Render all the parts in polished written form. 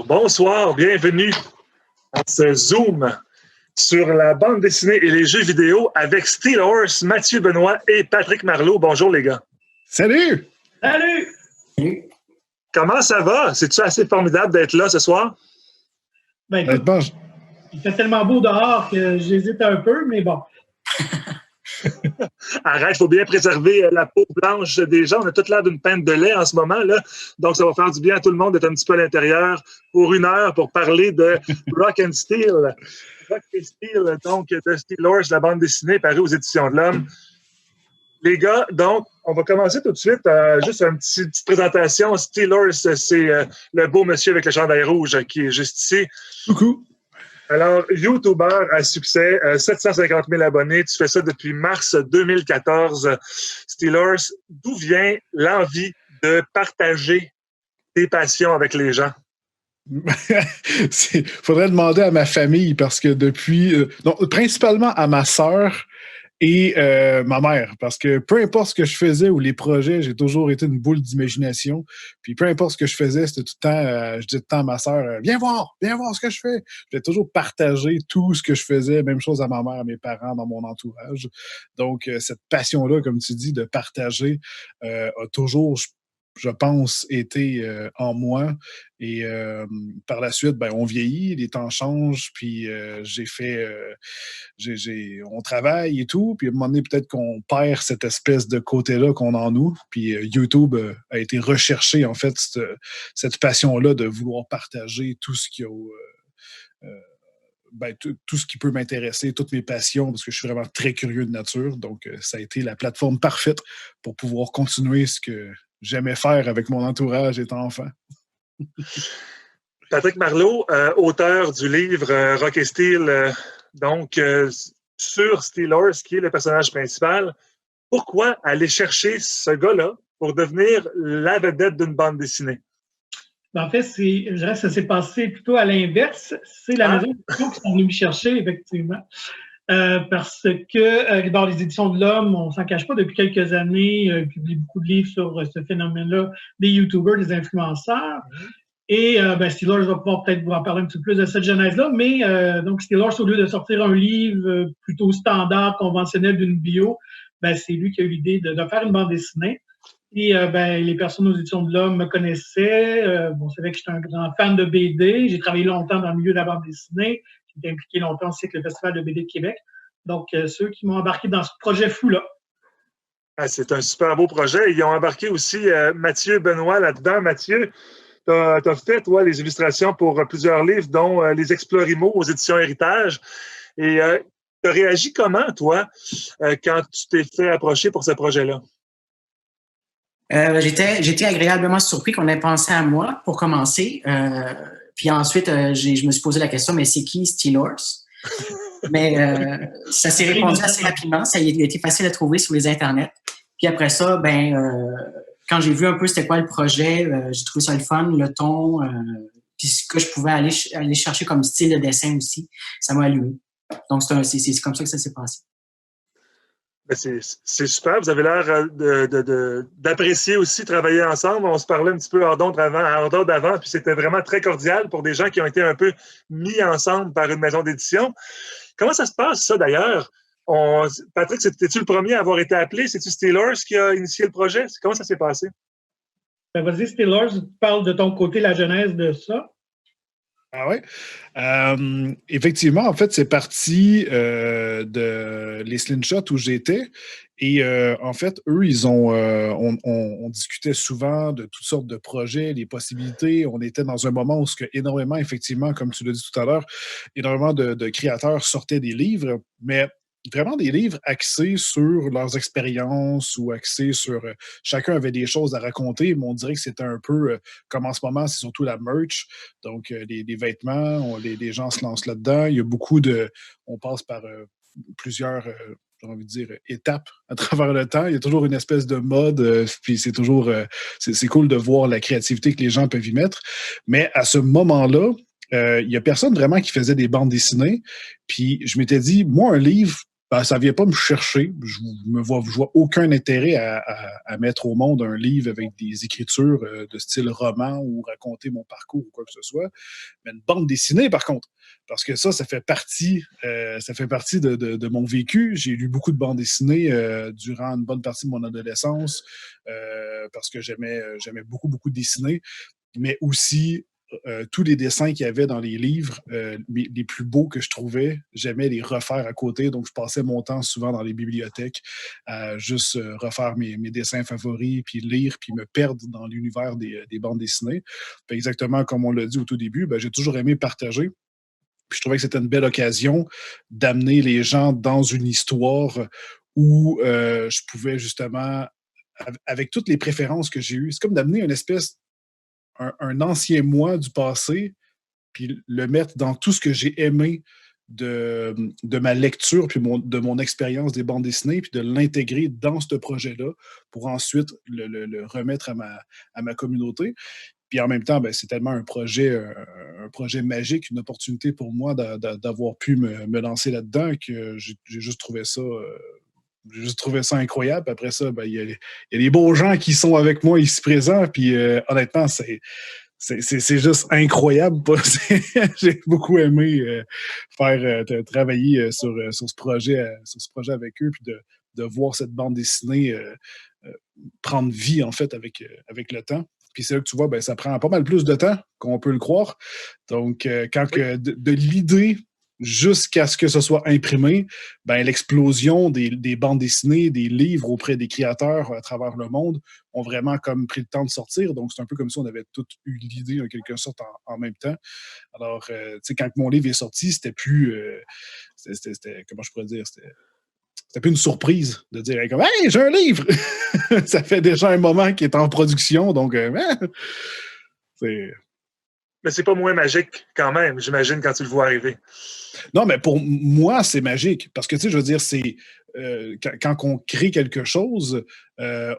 Bonsoir, bienvenue à ce Zoom sur la bande dessinée et les jeux vidéo avec Steel Horse, Mathieu Benoît et Patrick Marleau. Bonjour les gars. Salut! Salut! Comment ça va? C'est-tu assez formidable d'être là ce soir? Ben, écoute, il fait tellement beau dehors que j'hésite un peu, mais bon. Arrête, il faut bien préserver la peau blanche des gens. On a toute l'air d'une pinte de lait en ce moment, là. Donc, ça va faire du bien à tout le monde d'être un petit peu à l'intérieur pour une heure pour parler de Rock and Steel. Rock and Steel, donc, de Steel Horse, la bande dessinée parue aux Éditions de l'Homme. Les gars, donc, on va commencer tout de suite. Juste une petite présentation. Steel Horse, c'est le beau monsieur avec le chandail rouge qui est juste ici. Coucou! Alors, YouTuber à succès, 750 000 abonnés, tu fais ça depuis mars 2014. Steel Horse, d'où vient l'envie de partager tes passions avec les gens? Faudrait demander à ma famille parce que depuis... principalement à ma sœur et ma mère, parce que peu importe ce que je faisais ou les projets, j'ai toujours été une boule d'imagination. Puis peu importe ce que je faisais, c'était tout le temps, je disais tout le temps à ma sœur, viens voir ce que je fais. Je vais toujours partager tout ce que je faisais, même chose à ma mère, à mes parents, dans mon entourage. Donc cette passion-là, comme tu dis, de partager, a toujours, je pense, été en moi. Et par la suite, on vieillit, les temps changent, puis on travaille et tout, puis à un moment donné, peut-être qu'on perd cette espèce de côté-là qu'on a en nous. Puis YouTube a été recherché, en fait, cette passion-là de vouloir partager tout ce qu'il y a... tout ce qui peut m'intéresser, toutes mes passions, parce que je suis vraiment très curieux de nature. Donc, ça a été la plateforme parfaite pour pouvoir continuer ce que j'aimais faire avec mon entourage étant enfant. Patrick Marleau, auteur du livre Rock and Steel, sur Steel Horse, qui est le personnage principal. Pourquoi aller chercher ce gars-là pour devenir la vedette d'une bande dessinée? En fait, je dirais que ça s'est passé plutôt à l'inverse. C'est la maison d'édition qui sont venus me chercher, effectivement. Parce que dans les Éditions de l'Homme, on s'en cache pas, depuis quelques années, publie beaucoup de livres sur ce phénomène-là, des YouTubers, des influenceurs. Et Steel Horse va pouvoir peut-être vous en parler un petit peu plus de cette genèse-là, mais donc Steel Horse, au lieu de sortir un livre plutôt standard, conventionnel d'une bio, c'est lui qui a eu l'idée de faire une bande dessinée. Et les personnes aux Éditions de l'Homme me connaissaient. C'est vrai que j'étais un grand fan de BD. J'ai travaillé longtemps dans le milieu de la bande dessinée. J'ai été impliqué longtemps aussi avec le Festival de BD de Québec. Donc, ceux qui m'ont embarqué dans ce projet fou-là. Ah, c'est un super beau projet. Ils ont embarqué aussi Mathieu Benoît là-dedans. Mathieu, tu as fait, toi, les illustrations pour plusieurs livres, dont Les Explorimaux aux Éditions Héritage. Et tu as réagi comment, toi, quand tu t'es fait approcher pour ce projet-là? J'étais agréablement surpris qu'on ait pensé à moi pour commencer. Puis ensuite, je me suis posé la question, mais c'est qui Steel Horse? Mais ça s'est répondu assez rapidement. Ça a été facile à trouver sur les internets. Puis après ça, quand j'ai vu un peu c'était quoi le projet, j'ai trouvé ça le fun, le ton, puis ce que je pouvais aller chercher comme style de dessin aussi, ça m'a allumé. Donc c'est comme ça que ça s'est passé. C'est super. Vous avez l'air d'apprécier aussi travailler ensemble. On se parlait un petit peu hors d'onde d'avant, puis c'était vraiment très cordial pour des gens qui ont été un peu mis ensemble par une maison d'édition. Comment ça se passe, ça, d'ailleurs? Patrick, c'était-tu le premier à avoir été appelé? C'est-tu Steel Horse qui a initié le projet? Comment ça s'est passé? Vas-y, Steel Horse, tu parles de ton côté la genèse de ça. Ah oui? Effectivement, en fait, c'est parti de les Slingshots où j'étais. Et en fait, eux, on discutait souvent de toutes sortes de projets, les possibilités. On était dans un moment où énormément, effectivement, comme tu l'as dit tout à l'heure, énormément de créateurs sortaient des livres, mais vraiment des livres axés sur leurs expériences ou axés sur... chacun avait des choses à raconter, mais on dirait que c'était un peu, comme en ce moment, c'est surtout la merch. Donc, les vêtements, les gens se lancent là-dedans. Il y a beaucoup de... On passe par plusieurs... j'ai envie de dire, étapes à travers le temps. Il y a toujours une espèce de mode, puis c'est toujours... c'est cool de voir la créativité que les gens peuvent y mettre. Mais à ce moment-là, il n'y a personne vraiment qui faisait des bandes dessinées. Puis je m'étais dit, moi, un livre, Ben, ça ne vient pas me chercher. Je vois aucun intérêt à mettre au monde un livre avec des écritures de style roman ou raconter mon parcours ou quoi que ce soit. Mais une bande dessinée, par contre, parce que ça fait partie de mon vécu. J'ai lu beaucoup de bandes dessinées durant une bonne partie de mon adolescence parce que j'aimais beaucoup, beaucoup dessiner, mais aussi tous les dessins qu'il y avait dans les livres, les plus beaux que je trouvais, j'aimais les refaire à côté. Donc, je passais mon temps souvent dans les bibliothèques à juste refaire mes dessins favoris, puis lire, puis me perdre dans l'univers des bandes dessinées. Puis exactement comme on l'a dit au tout début, ben, j'ai toujours aimé partager. Puis je trouvais que c'était une belle occasion d'amener les gens dans une histoire où je pouvais justement, avec toutes les préférences que j'ai eues, c'est comme d'amener une espèce un ancien moi du passé, puis le mettre dans tout ce que j'ai aimé de ma lecture, puis de mon expérience des bandes dessinées, puis de l'intégrer dans ce projet-là pour ensuite le remettre à ma communauté. Puis en même temps, ben, c'est tellement un projet magique, une opportunité pour moi d'avoir pu me lancer là-dedans que j'ai juste trouvé ça. J'ai juste trouvé ça incroyable. Après ça, ben, il y a les beaux gens qui sont avec moi ici présents. Puis honnêtement, c'est juste incroyable. J'ai beaucoup aimé travailler sur ce projet avec eux, puis de voir cette bande dessinée prendre vie, en fait, avec le temps. Puis c'est là que tu vois, ben, ça prend pas mal plus de temps qu'on peut le croire. Donc, de l'idée jusqu'à ce que ce soit imprimé, ben, l'explosion des bandes dessinées, des livres auprès des créateurs à travers le monde ont vraiment comme pris le temps de sortir. Donc, c'est un peu comme si on avait tous eu l'idée, en quelque sorte, en même temps. Alors, tu sais, quand mon livre est sorti, c'était plus... comment je pourrais dire? C'était plus une surprise de dire comme hey, j'ai un livre! Ça fait déjà un moment qu'il est en production, donc c'est. Mais c'est pas moins magique quand même, j'imagine, quand tu le vois arriver. Non, mais pour moi, c'est magique. Parce que, tu sais, je veux dire, c'est quand on crée quelque chose,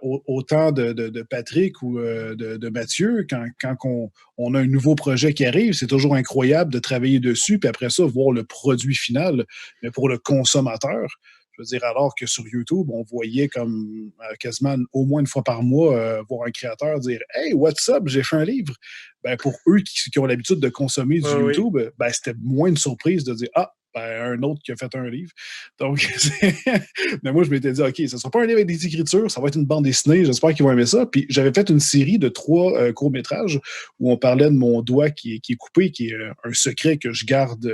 autant de Patrick ou de Mathieu, quand on a un nouveau projet qui arrive, c'est toujours incroyable de travailler dessus, puis après ça, voir le produit final. Mais pour le consommateur, je veux dire, alors que sur YouTube, on voyait comme quasiment au moins une fois par mois, voir un créateur dire « Hey, what's up, j'ai fait un livre ». Ben, pour eux qui ont l'habitude de consommer du YouTube, oui. Ben, c'était moins une surprise de dire « Ah, ben, un autre qui a fait un livre ». Donc, mais moi, je m'étais dit « OK, ce ne sera pas un livre avec des écritures, ça va être une bande dessinée, j'espère qu'ils vont aimer ça ». Puis j'avais fait une série de 3 courts-métrages où on parlait de mon doigt qui est coupé, qui est un secret que je garde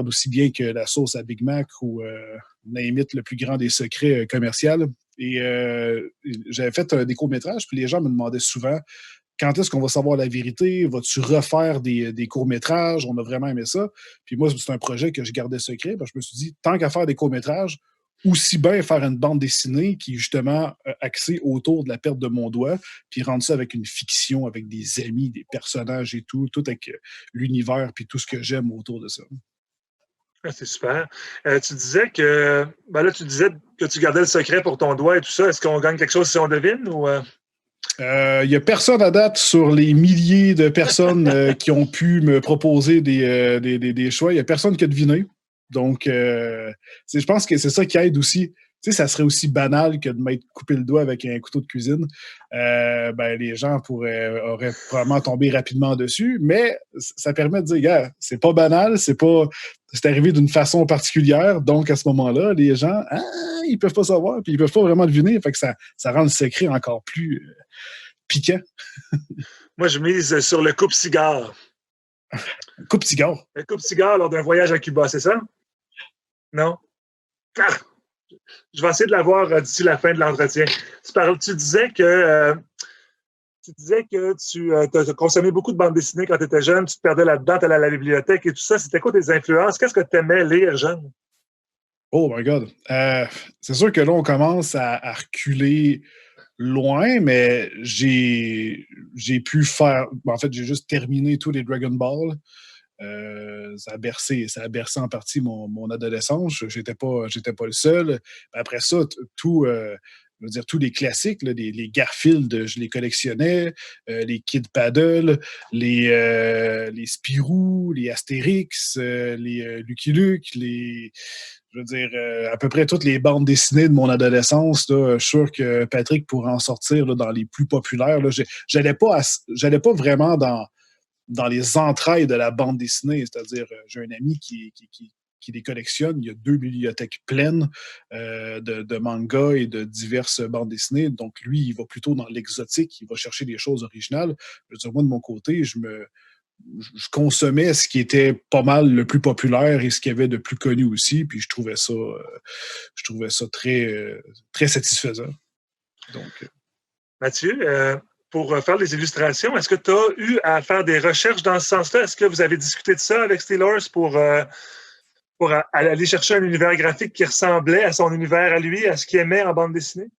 aussi bien que la sauce à Big Mac ou name it, le plus grand des secrets commerciaux. Et j'avais fait des courts-métrages, puis les gens me demandaient souvent quand est-ce qu'on va savoir la vérité? Vas-tu refaire des courts-métrages? On a vraiment aimé ça. Puis moi, c'est un projet que je gardais secret. Parce que je me suis dit, tant qu'à faire des courts-métrages, aussi bien faire une bande dessinée qui est justement axée autour de la perte de mon doigt, puis rendre ça avec une fiction, avec des amis, des personnages et tout avec l'univers, puis tout ce que j'aime autour de ça. Ah, c'est super. Tu disais que tu gardais le secret pour ton doigt et tout ça. Est-ce qu'on gagne quelque chose si on devine ou il n'y a personne à date sur les milliers de personnes qui ont pu me proposer des choix. Il n'y a personne qui a deviné. Donc, je pense que c'est ça qui aide aussi. Tu sais, ça serait aussi banal que de m'être coupé le doigt avec un couteau de cuisine. Ben, les gens auraient probablement tombé rapidement dessus, mais ça permet de dire, gars, c'est pas banal, c'est arrivé d'une façon particulière, donc à ce moment-là, les gens, ils peuvent pas savoir, puis ils peuvent pas vraiment deviner, fait que ça rend le secret encore plus piquant. Moi, je mise sur le coupe-cigare. Coupe-cigare? Le coupe-cigare lors d'un voyage à Cuba, c'est ça? Non? Ah! Je vais essayer de l'avoir d'ici la fin de l'entretien. Tu disais que tu as consommé beaucoup de bandes dessinées quand tu étais jeune, tu te perdais là-dedans, tu allais à la bibliothèque et tout ça. C'était quoi tes influences? Qu'est-ce que tu aimais lire jeune? Oh my God! C'est sûr que là, on commence à reculer loin, mais j'ai pu faire... En fait, j'ai juste terminé tous les Dragon Ball. Ça a bercé en partie mon adolescence. J'étais pas le seul. Après ça, je veux dire, tous les classiques, là, les Garfield, je les collectionnais, les Kid Paddle, les Spirou, les Astérix, les Lucky Luke, Je veux dire, à peu près toutes les bandes dessinées de mon adolescence, là, je suis sûr que Patrick pourrait en sortir là, dans les plus populaires. Là. J'allais pas vraiment dans les entrailles de la bande dessinée. C'est-à-dire, j'ai un ami qui les collectionne. Il y a 2 bibliothèques pleines de mangas et de diverses bandes dessinées. Donc, lui, il va plutôt dans l'exotique. Il va chercher des choses originales. Je veux dire, moi, de mon côté, je consommais ce qui était pas mal le plus populaire et ce qu'il y avait de plus connu aussi, puis je trouvais ça très, très satisfaisant. Donc, Mathieu, pour faire les illustrations, est-ce que tu as eu à faire des recherches dans ce sens-là? Est-ce que vous avez discuté de ça avec Steelers pour aller chercher un univers graphique qui ressemblait à son univers à lui, à ce qu'il aimait en bande dessinée?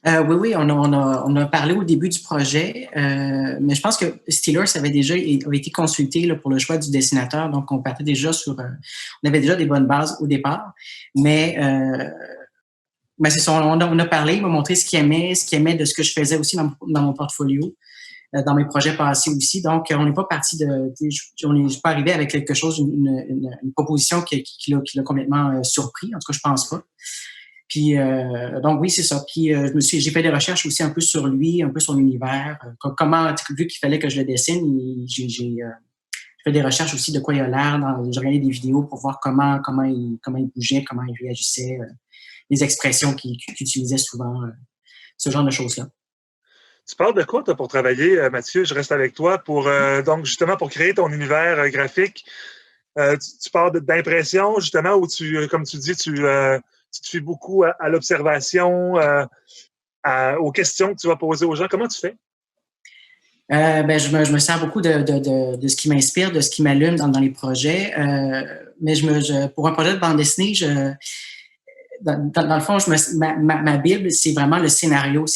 Oui, on a parlé au début du projet, mais je pense que Steelers avait été consulté là, pour le choix du dessinateur, donc on partait déjà on avait déjà des bonnes bases au départ, mais c'est ça, on a parlé, il m'a montré ce qu'il aimait de ce que je faisais aussi dans mon portfolio, dans mes projets passés aussi, donc on n'est pas parti on n'est pas arrivé avec quelque chose, une proposition qui l'a complètement surpris, en tout cas je pense pas. Puis donc oui, c'est ça. Puis j'ai fait des recherches aussi un peu sur lui, un peu sur l'univers, comment, vu qu'il fallait que je le dessine, j'ai fait des recherches aussi de quoi il a l'air. J'ai regardé des vidéos pour voir comment il bougeait, comment il réagissait, les expressions qu'il utilisait souvent, ce genre de choses-là. Tu parles de quoi, toi, pour travailler, Mathieu? Je reste avec toi donc justement pour créer ton univers graphique. Tu parles d'impression, justement, où comme tu dis, tu te fies beaucoup à l'observation, aux questions que tu vas poser aux gens. Comment tu fais? Je me sers beaucoup de ce qui m'inspire, de ce qui m'allume dans les projets. Mais pour un projet de bande dessinée, dans le fond, ma Bible, c'est vraiment le scénario.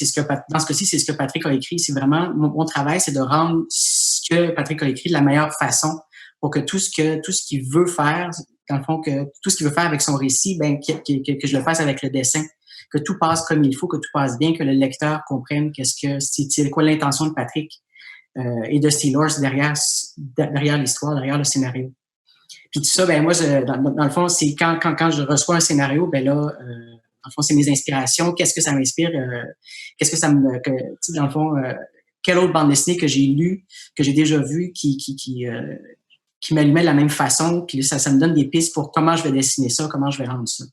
Dans ce cas-ci, c'est ce que Patrick a écrit. C'est vraiment mon travail, c'est de rendre ce que Patrick a écrit de la meilleure façon pour que tout ce qu'il veut faire, dans le fond, que tout ce qu'il veut faire avec son récit, que je le fasse avec le dessin, que tout passe comme il faut, que tout passe bien, que le lecteur comprenne c'est quoi l'intention de Patrick et de Steelers derrière l'histoire, derrière le scénario. Puis tout ça, moi, dans le fond, c'est quand je reçois un scénario, dans le fond, c'est mes inspirations. Qu'est-ce que ça m'inspire? Qu'est-ce que ça me... dans le fond, quelle autre bande dessinée que j'ai lue, que j'ai déjà vue, qui m'allumait de la même façon, puis ça me donne des pistes pour comment je vais dessiner ça, comment je vais rendre ça.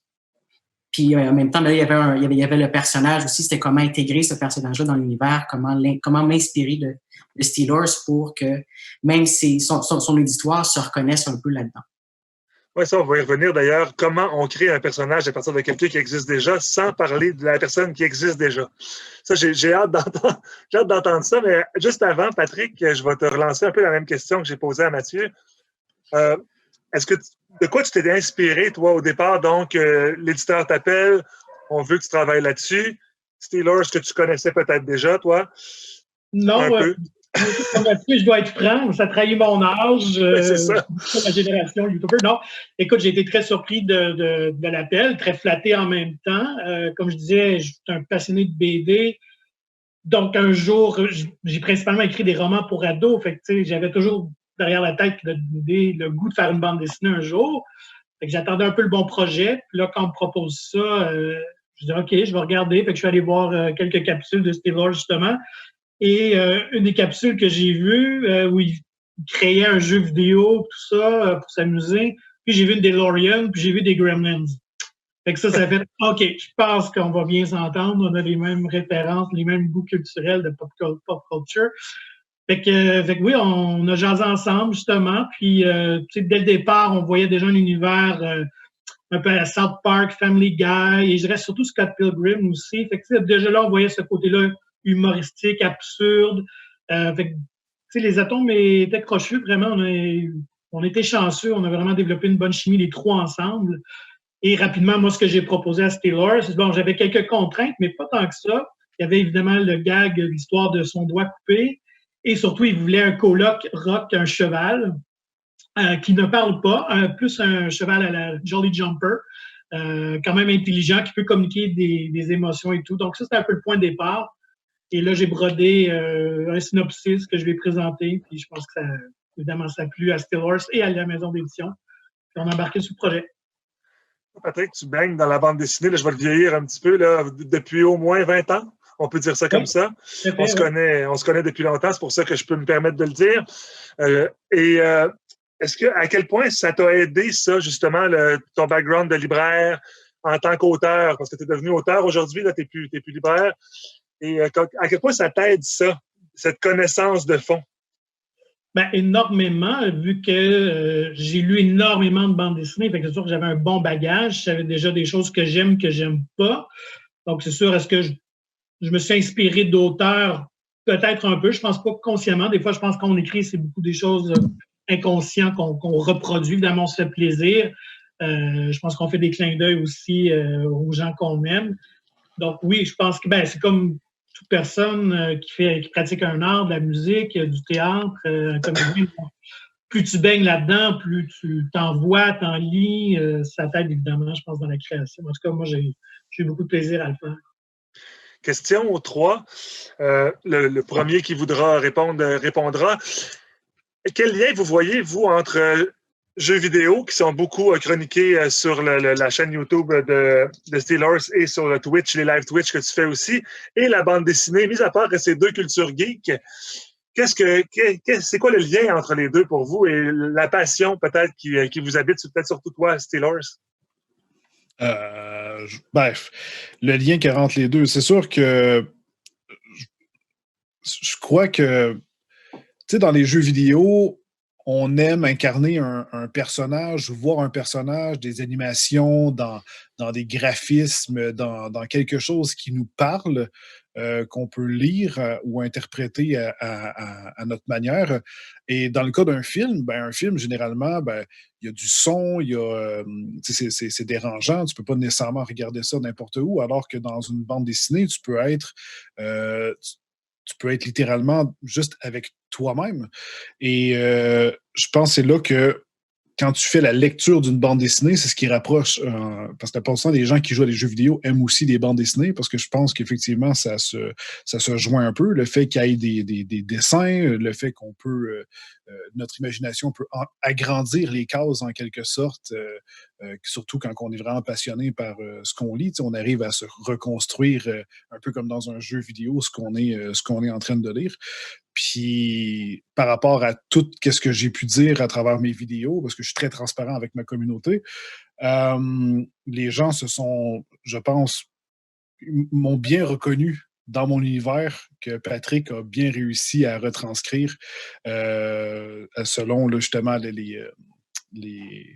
Puis en même temps, il y avait le personnage aussi, c'était comment intégrer ce personnage-là dans l'univers, comment m'inspirer de Steelers pour que même son auditoire se reconnaisse un peu là-dedans. Oui, ça, on va y revenir d'ailleurs. Comment on crée un personnage à partir de quelqu'un qui existe déjà sans parler de la personne qui existe déjà. Ça, j'ai hâte d'entendre ça, mais juste avant, Patrick, je vais te relancer un peu la même question que j'ai posée à Mathieu. De quoi tu t'es inspiré, toi, au départ? Donc, l'éditeur t'appelle, on veut que tu travailles là-dessus. Steelers, que tu connaissais peut-être déjà, toi? Non, je dois être franc, ça trahit mon âge. C'est ça. Ma génération YouTuber. Non, écoute, j'ai été très surpris de l'appel, très flatté en même temps. Comme je disais, je suis un passionné de BD. Donc, un jour, j'ai principalement écrit des romans pour ados. Fait que, j'avais toujours derrière la tête le goût de faire une bande dessinée un jour. Fait que j'attendais un peu le bon projet. Puis là, quand on me propose ça, je dis OK, je vais regarder. Fait que je suis allé voir quelques capsules de Steelers, justement. Et une des capsules que j'ai vues, où il créait un jeu vidéo, tout ça, pour s'amuser. Puis j'ai vu une DeLorean, puis j'ai vu des Gremlins. Fait que ça fait OK, je pense qu'on va bien s'entendre. On a les mêmes références, les mêmes goûts culturels de pop culture. Fait que oui, on a jasé ensemble, justement. Puis, dès le départ, on voyait déjà un univers un peu à South Park, Family Guy, et je dirais surtout Scott Pilgrim aussi. Fait que déjà là, on voyait ce côté-là humoristique, absurde. Fait que, les atomes étaient crochus, vraiment. On était chanceux, on a vraiment développé une bonne chimie, les trois ensemble. Et rapidement, moi, ce que j'ai proposé à Steelers, j'avais quelques contraintes, mais pas tant que ça. Il y avait évidemment le gag, l'histoire de son doigt coupé. Et surtout, il voulait un coloc rock, un cheval, qui ne parle pas, plus un cheval à la Jolly Jumper, quand même intelligent, qui peut communiquer des émotions et tout. Donc ça, c'était un peu le point de départ. Et là, j'ai brodé un synopsis que je vais présenter. Puis je pense que évidemment, ça a plu à Steelers et à la maison d'édition. Puis on a embarqué sur le projet. Patrick, tu baignes dans la bande dessinée. Là, je vais le vieillir un petit peu là, depuis au moins 20 ans. On peut dire ça comme ça. On se connaît depuis longtemps. C'est pour ça que je peux me permettre de le dire. À quel point ça t'a aidé, ça, justement, ton background de libraire en tant qu'auteur? Parce que tu es devenu auteur aujourd'hui, tu n'es plus libraire. Et à quel point ça t'aide, ça, cette connaissance de fond? Ben, énormément, vu que j'ai lu énormément de bandes dessinées. Fait que c'est sûr que j'avais un bon bagage. J'avais déjà des choses que j'aime pas. Donc, c'est sûr, est-ce que je me suis inspiré d'auteurs? Peut-être un peu. Je pense pas consciemment. Des fois, je pense qu'on écrit, c'est beaucoup des choses inconscientes qu'on reproduit. Évidemment, on se fait plaisir. Je pense qu'on fait des clins d'œil aussi aux gens qu'on aime. Donc, oui, je pense que c'est comme toute personne qui pratique un art, de la musique, du théâtre, un comédien. Plus tu baignes là-dedans, plus tu t'en vois, t'en lis, ça t'aide évidemment, je pense, dans la création. En tout cas, moi, j'ai eu beaucoup de plaisir à le faire. Question aux 3. Le premier qui voudra répondre répondra. Quel lien vous voyez, vous, entre jeux vidéo qui sont beaucoup chroniqués sur la chaîne YouTube de Steelers et sur le Twitch, les live Twitch que tu fais aussi, et la bande dessinée, mis à part ces deux cultures geeks, c'est quoi le lien entre les deux pour vous et la passion peut-être qui vous habite, peut-être surtout toi, Steelers? Bref, le lien qu'il y a entre les deux, c'est sûr que je crois que, tu sais, dans les jeux vidéo, on aime incarner un personnage, voir un personnage, des animations, dans des graphismes, dans quelque chose qui nous parle, qu'on peut lire ou interpréter à notre manière. Et dans le cas d'un film, un film, généralement, il y a du son, c'est dérangeant, tu ne peux pas nécessairement regarder ça n'importe où, alors que dans une bande dessinée, tu peux être littéralement juste avec toi-même. Et je pense que c'est là que quand tu fais la lecture d'une bande dessinée, c'est ce qui rapproche, parce que la plupart des gens qui jouent à des jeux vidéo aiment aussi des bandes dessinées, parce que je pense qu'effectivement, ça se joint un peu. Le fait qu'il y ait des dessins, le fait qu'on peut, notre imagination peut agrandir les cases en quelque sorte, surtout quand on est vraiment passionné par ce qu'on lit. On arrive à se reconstruire un peu comme dans un jeu vidéo ce qu'on est en train de lire. Puis, par rapport à tout ce que j'ai pu dire à travers mes vidéos, parce que je suis très transparent avec ma communauté, les gens je pense, m'ont bien reconnu dans mon univers que Patrick a bien réussi à retranscrire selon justement les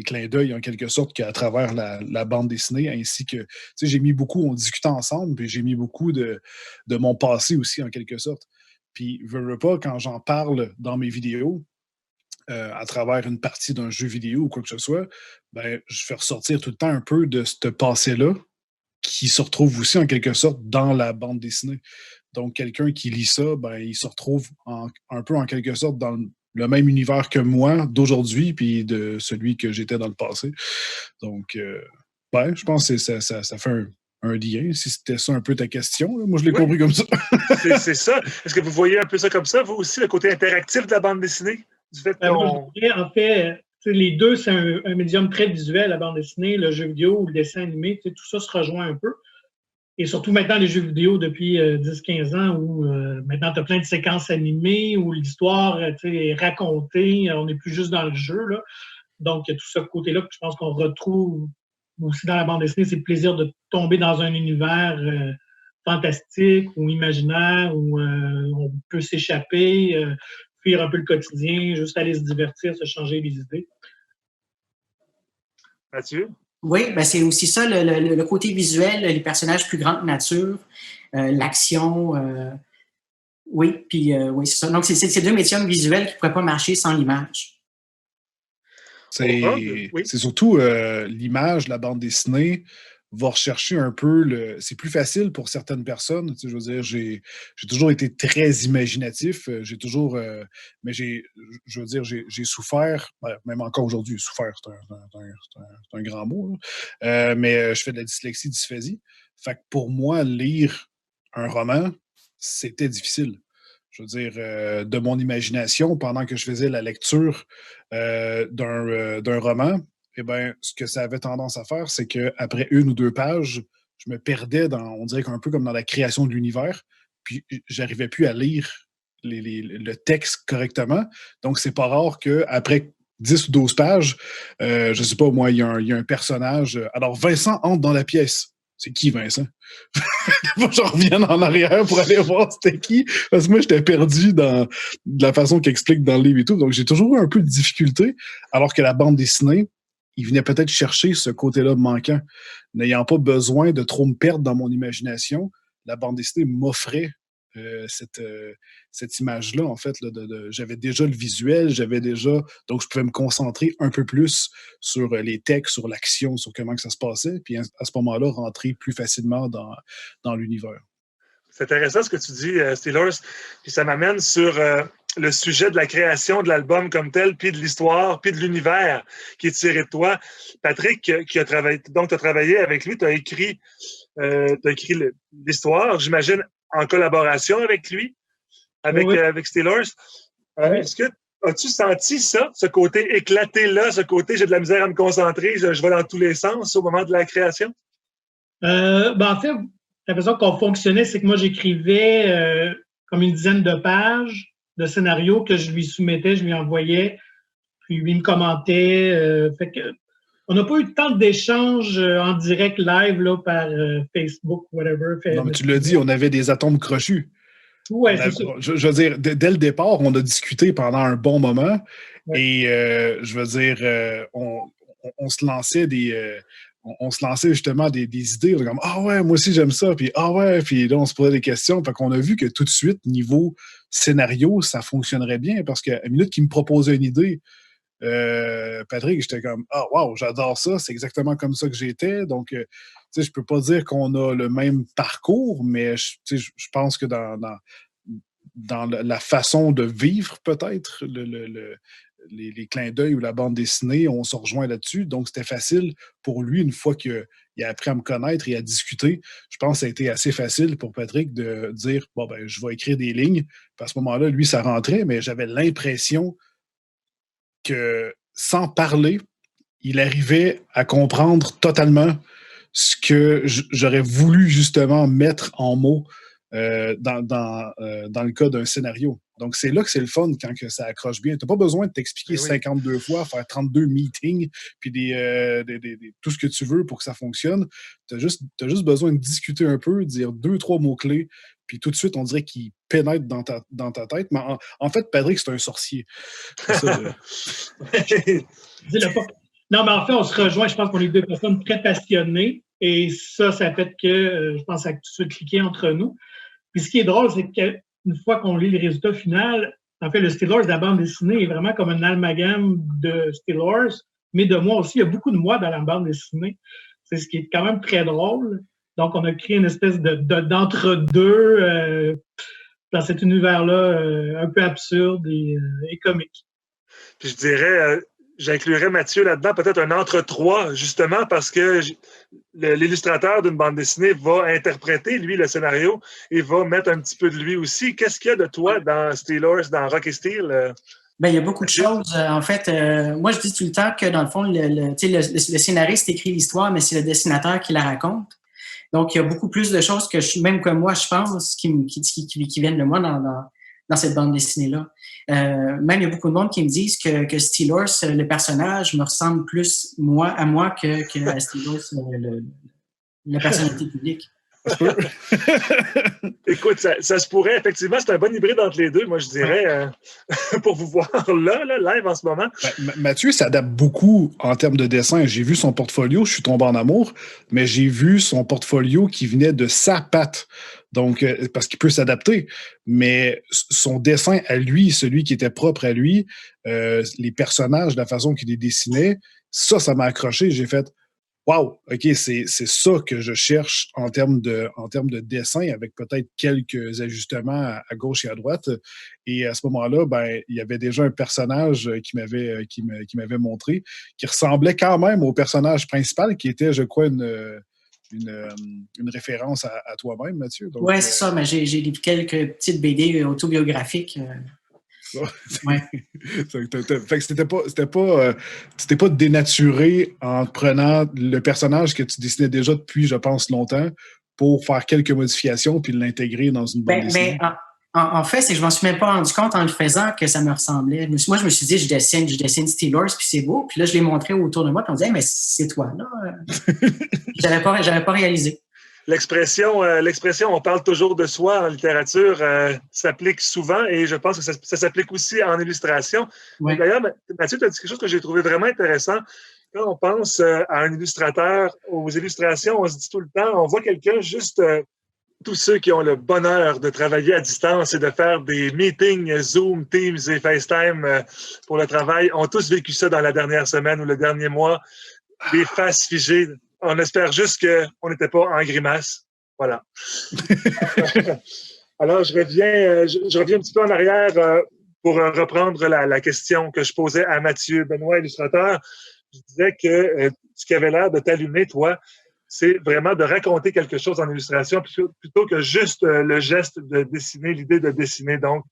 clins d'œil en quelque sorte qu'à travers la bande dessinée, ainsi que, tu sais, j'ai mis beaucoup, on discutait ensemble, puis j'ai mis beaucoup de mon passé aussi en quelque sorte. Puis, veux pas, quand j'en parle dans mes vidéos, à travers une partie d'un jeu vidéo ou quoi que ce soit, je fais ressortir tout le temps un peu de ce passé-là qui se retrouve aussi en quelque sorte dans la bande dessinée. Donc, quelqu'un qui lit ça, il se retrouve un peu en quelque sorte dans le même univers que moi d'aujourd'hui puis de celui que j'étais dans le passé. Donc, je pense que ça fait un lien, si c'était ça un peu ta question. Là. Moi, je l'ai compris comme ça. c'est ça. Est-ce que vous voyez un peu ça comme ça, vous aussi, le côté interactif de la bande dessinée? Du fait moi, je dirais, en fait, les deux, c'est un médium très visuel, la bande dessinée, le jeu vidéo ou le dessin animé. Tout ça se rejoint un peu. Et surtout maintenant, les jeux vidéo depuis 10-15 ans où maintenant, tu as plein de séquences animées où l'histoire est racontée. On n'est plus juste dans le jeu. Là. Donc, il y a tout ce côté-là que je pense qu'on retrouve aussi dans la bande dessinée, c'est le plaisir de tomber dans un univers fantastique ou imaginaire où on peut s'échapper, fuir un peu le quotidien, juste aller se divertir, se changer les idées. Mathieu? Oui, c'est aussi ça, le côté visuel, les personnages plus grande nature, l'action. Oui, puis oui, c'est ça. Donc, c'est ces deux médiums visuels qui ne pourraient pas marcher sans l'image. C'est surtout l'image, la bande dessinée va rechercher un peu c'est plus facile pour certaines personnes. Tu sais, je veux dire, j'ai toujours été très imaginatif. J'ai toujours. Mais j'ai souffert, même encore aujourd'hui, souffert, c'est un grand mot. Mais je fais de la dyslexie-dysphasie. Fait que pour moi, lire un roman, c'était difficile. Je veux dire, de mon imagination, pendant que je faisais la lecture d'un roman, eh bien, ce que ça avait tendance à faire, c'est qu'après 1 ou 2 pages, je me perdais on dirait qu'un peu comme dans la création de l'univers, puis j'arrivais plus à lire le texte correctement. Donc, c'est pas rare qu'après 10 ou 12 pages, je sais pas, moi, il y a un personnage. Alors, Vincent entre dans la pièce. C'est qui, Vincent? Faut que je revienne en arrière pour aller voir c'était qui. Parce que moi, j'étais perdu dans de la façon qu'il explique dans le livre et tout. Donc, j'ai toujours eu un peu de difficulté, alors que la bande dessinée, il venait peut-être chercher ce côté-là manquant. N'ayant pas besoin de trop me perdre dans mon imagination, la bande dessinée m'offrait cette image-là, en fait. Là, j'avais déjà le visuel, donc je pouvais me concentrer un peu plus sur les textes, sur l'action, sur comment que ça se passait, puis à ce moment-là, rentrer plus facilement dans l'univers. C'est intéressant ce que tu dis, Steelers, puis ça m'amène sur le sujet de la création de l'album comme tel, puis de l'histoire, puis de l'univers qui est tiré de toi. Patrick, qui a travaillé, donc tu as travaillé avec lui, tu as écrit l'histoire, j'imagine, en collaboration avec lui, avec Steelers. Oui. Est-ce que as-tu senti ça, ce côté éclaté-là, ce côté j'ai de la misère à me concentrer, je vais dans tous les sens au moment de la création? En fait, la façon qu'on fonctionnait, c'est que moi, j'écrivais comme une dizaine de pages de scénarios que je lui soumettais, je lui envoyais, puis lui me commentait. Fait que on n'a pas eu tant d'échanges en direct live là, par Facebook, whatever. Non, mais tu l'as dit, on avait des atomes crochus. Ouais, c'est ça. Je veux dire, dès le départ, on a discuté pendant un bon moment. Ouais. Et je veux dire, on se lançait on se lançait justement des idées. Comme ah ouais, moi aussi j'aime ça. Puis ah ouais, puis là, on se posait des questions. Fait qu'on a vu que tout de suite, niveau scénario, ça fonctionnerait bien parce qu'à la minute qu'il me proposait une idée, Patrick, j'étais comme ah wow, j'adore ça, c'est exactement comme ça que j'étais. Donc, tu sais, je peux pas dire qu'on a le même parcours, mais je pense que dans la façon de vivre, peut-être, les clins d'œil ou la bande dessinée, on se rejoint là-dessus. Donc, c'était facile pour lui, une fois qu'il a appris à me connaître et à discuter. Je pense que ça a été assez facile pour Patrick de dire bon, ben, je vais écrire des lignes. Puis à ce moment-là, lui, ça rentrait, mais j'avais l'impression que sans parler, il arrivait à comprendre totalement ce que j'aurais voulu justement mettre en mots dans le cas d'un scénario. Donc, c'est là que c'est le fun quand que ça accroche bien. Tu n'as pas besoin de t'expliquer 52 fois, faire 32 meetings, puis tout ce que tu veux pour que ça fonctionne. Tu as juste besoin de discuter un peu, dire 2-3 mots-clés, puis tout de suite, on dirait qu'il pénètre dans ta tête. Mais en fait, Patrick, c'est un sorcier. C'est ça. Non, mais en fait, on se rejoint. Je pense qu'on est deux personnes très passionnées. Et ça fait que je pense que ça a tout de suite cliqué entre nous. Puis ce qui est drôle, c'est qu'une fois qu'on lit les résultats finaux, en fait, le Steelers de la bande dessinée est vraiment comme un amalgame de Steelers, mais de moi aussi. Il y a beaucoup de moi dans la bande dessinée. C'est ce qui est quand même très drôle. Donc, on a créé une espèce d'entre-deux dans cet univers-là un peu absurde et comique. Puis je dirais, j'inclurais Mathieu là-dedans, peut-être un entre-trois, justement, parce que l'illustrateur d'une bande dessinée va interpréter, lui, le scénario et va mettre un petit peu de lui aussi. Qu'est-ce qu'il y a de toi dans Steelers, dans Rock et Steel? Ben, il y a beaucoup de choses. En fait, moi, je dis tout le temps que, dans le fond, le scénariste écrit l'histoire, mais c'est le dessinateur qui la raconte. Donc, il y a beaucoup plus de choses que même que moi, je pense, qui viennent de moi dans cette bande dessinée-là. Même, il y a beaucoup de monde qui me disent que Steelers, le personnage, me ressemble plus à moi que à Steelers, la personnalité publique. Écoute, ça se pourrait, effectivement, c'est un bon hybride entre les deux, moi je dirais, pour vous voir là, live en ce moment. Mathieu s'adapte beaucoup en termes de dessin. J'ai vu son portfolio, je suis tombé en amour, mais j'ai vu son portfolio qui venait de sa patte. Donc, parce qu'il peut s'adapter, mais son dessin à lui, celui qui était propre à lui, les personnages, la façon qu'il les dessinait, ça m'a accroché. J'ai fait wow, OK, c'est ça que je cherche en termes de dessin, avec peut-être quelques ajustements à gauche et à droite. Et à ce moment-là, ben, il y avait déjà un personnage qui m'avait montré, qui ressemblait quand même au personnage principal, qui était, je crois, une référence à toi-même, Mathieu. Oui, c'est ça, mais j'ai lu quelques petites BD autobiographiques. Ouais. Fait que c'était pas dénaturé en prenant le personnage que tu dessinais déjà depuis, je pense, longtemps, pour faire quelques modifications puis l'intégrer dans une bande dessinée. En fait, c'est que je m'en suis même pas rendu compte en le faisant que ça me ressemblait. Moi, je me suis dit, je dessine Steelers, puis c'est beau. Puis là, je l'ai montré autour de moi, puis on me dit, hey, mais c'est toi, là. J'avais pas réalisé. L'expression on parle toujours de soi en littérature s'applique souvent et je pense que ça s'applique aussi en illustration. Ouais. D'ailleurs, Mathieu, tu as dit quelque chose que j'ai trouvé vraiment intéressant. Quand on pense à un illustrateur, aux illustrations, on se dit tout le temps, on voit quelqu'un juste... tous ceux qui ont le bonheur de travailler à distance et de faire des meetings Zoom, Teams et FaceTime pour le travail ont tous vécu ça dans la dernière semaine ou le dernier mois. Des faces figées. On espère juste qu'on n'était pas en grimace. Voilà. Alors, je reviens un petit peu en arrière pour reprendre la question que je posais à Mathieu Benoît, illustrateur. Je disais que ce qui avait l'air de t'allumer, toi, c'est vraiment de raconter quelque chose en illustration plutôt que juste le geste de dessiner, l'idée de dessiner. Donc,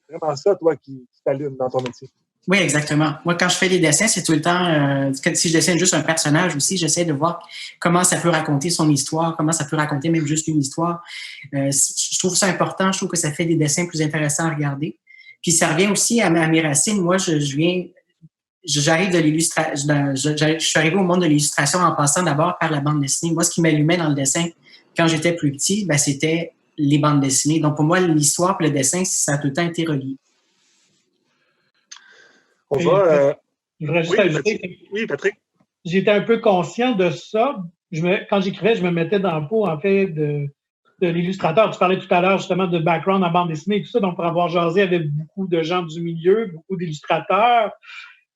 c'est vraiment ça, toi, qui t'allume dans ton métier. Oui, exactement. Moi, quand je fais des dessins, c'est tout le temps, si je dessine juste un personnage aussi, j'essaie de voir comment ça peut raconter son histoire, comment ça peut raconter même juste une histoire. Je trouve ça important, je trouve que ça fait des dessins plus intéressants à regarder. Puis ça revient aussi à mes racines. Moi, j'arrive de l'illustration, je suis arrivé au monde de l'illustration en passant d'abord par la bande dessinée. Moi, ce qui m'allumait dans le dessin quand j'étais plus petit, c'était les bandes dessinées. Donc, pour moi, l'histoire et le dessin, ça a tout le temps été relié. On va... Je voudrais juste ajouter oui, Patrick. J'étais un peu conscient de ça. Quand j'écrivais, je me mettais dans le pot, en fait, de l'illustrateur. Tu parlais tout à l'heure, justement, de background en bande dessinée et tout ça. Donc, pour avoir jasé avec beaucoup de gens du milieu, beaucoup d'illustrateurs.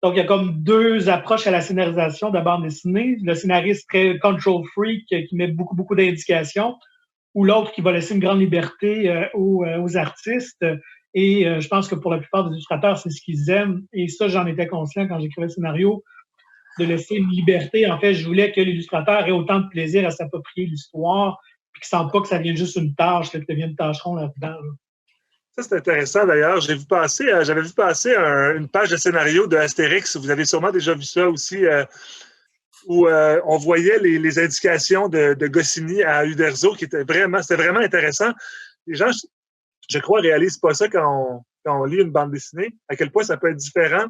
Donc, il y a comme deux approches à la scénarisation de la bande dessinée. Le scénariste très control freak qui met beaucoup, beaucoup d'indications, ou l'autre qui va laisser une grande liberté aux artistes. Et je pense que pour la plupart des illustrateurs, c'est ce qu'ils aiment. Et ça, j'en étais conscient quand j'écrivais le scénario, de laisser une liberté. En fait, je voulais que l'illustrateur ait autant de plaisir à s'approprier l'histoire, puis qu'il ne sente pas que ça vienne juste une tâche, que ça devienne tâcheron là-dedans. Là. Ça, c'est intéressant d'ailleurs. J'avais vu passer une page de scénario de Astérix. Vous avez sûrement déjà vu ça aussi, où on voyait les indications de Goscinny à Uderzo, c'était vraiment intéressant. Les gens, je crois, réalisent pas ça quand on lit une bande dessinée, à quel point ça peut être différent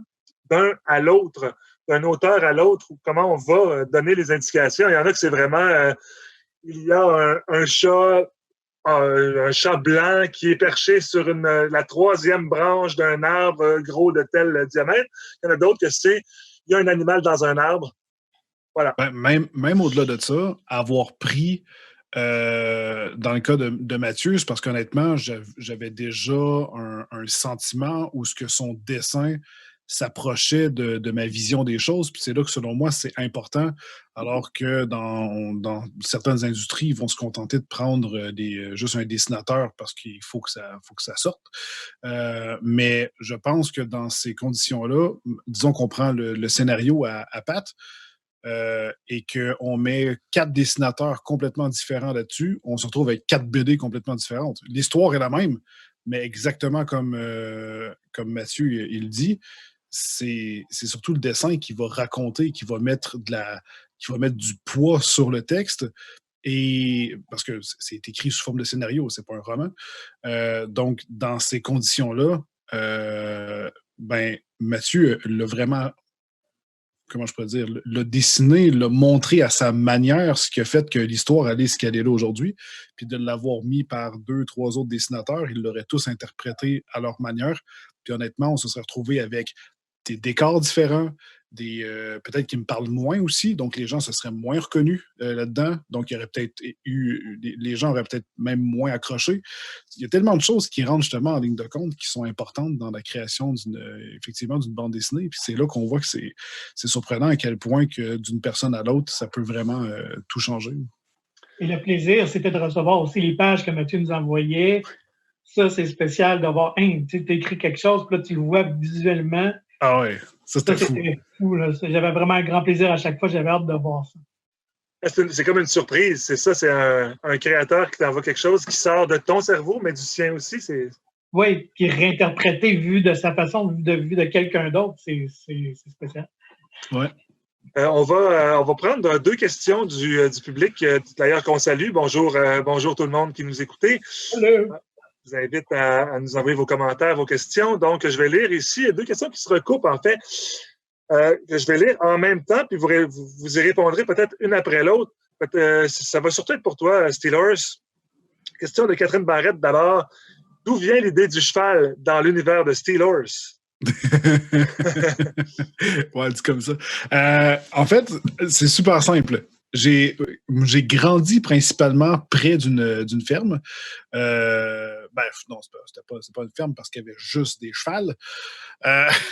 d'un à l'autre, d'un auteur à l'autre, ou comment on va donner les indications. Il y en a que c'est vraiment... il y a un chat blanc qui est perché sur la troisième branche d'un arbre gros de tel diamètre. Il y en a d'autres que il y a un animal dans un arbre. Voilà. Même au-delà de ça, avoir pris, dans le cas de Mathieu, c'est parce qu'honnêtement, j'avais déjà un sentiment où ce que son dessin s'approchait de ma vision des choses. Puis c'est là que, selon moi, c'est important, alors que dans certaines industries, ils vont se contenter de prendre juste un dessinateur parce qu'il faut que ça sorte. Mais je pense que dans ces conditions-là, disons qu'on prend le scénario à Pat, et qu'on met 4 dessinateurs complètement différents là-dessus, on se retrouve avec 4 BD complètement différentes. L'histoire est la même, mais exactement comme Mathieu il dit, c'est surtout le dessin qui va raconter, qui va mettre du poids sur le texte, et parce que c'est écrit sous forme de scénario, c'est pas un roman. Donc, dans ces conditions-là, Mathieu l'a vraiment, comment je pourrais dire, l'a dessiné, l'a montré à sa manière, ce qui a fait que l'histoire allait ce qu'elle est là aujourd'hui. Puis de l'avoir mis par 2, 3 autres dessinateurs, ils l'auraient tous interprété à leur manière. Puis honnêtement, on se serait retrouvé avec des décors différents, peut-être qui me parlent moins aussi, donc les gens se seraient moins reconnus là-dedans, donc il y aurait peut-être les gens auraient peut-être même moins accroché. Il y a tellement de choses qui rentrent justement en ligne de compte qui sont importantes dans la création effectivement d'une bande dessinée, puis c'est là qu'on voit que c'est surprenant à quel point que d'une personne à l'autre, ça peut vraiment tout changer. Et le plaisir, c'était de recevoir aussi les pages que Mathieu nous envoyait. Ça, c'est spécial d'avoir, tu écris quelque chose, puis là, tu le vois visuellement. Ah ouais, ça c'était fou. Là. J'avais vraiment un grand plaisir à chaque fois, j'avais hâte de voir ça. C'est comme une surprise, c'est ça, c'est un créateur qui t'envoie quelque chose qui sort de ton cerveau, mais du sien aussi, c'est Oui, qui est réinterprété vu de sa façon, vu de quelqu'un d'autre. C'est spécial. Ouais. On va prendre 2 questions du public, d'ailleurs qu'on salue. Bonjour tout le monde qui nous écoutez. Hello. Je vous invite à nous envoyer vos commentaires, vos questions. Donc, je vais lire ici 2 questions qui se recoupent, en fait, que je vais lire en même temps, puis vous y répondrez peut-être une après l'autre. Ça va surtout être pour toi, Steelers. Question de Catherine Barrette d'abord. D'où vient l'idée du cheval dans l'univers de Steelers? Ouais, dit comme ça. En fait, c'est super simple. J'ai grandi principalement près d'une ferme. Non, c'était pas une ferme parce qu'il y avait juste des chevals,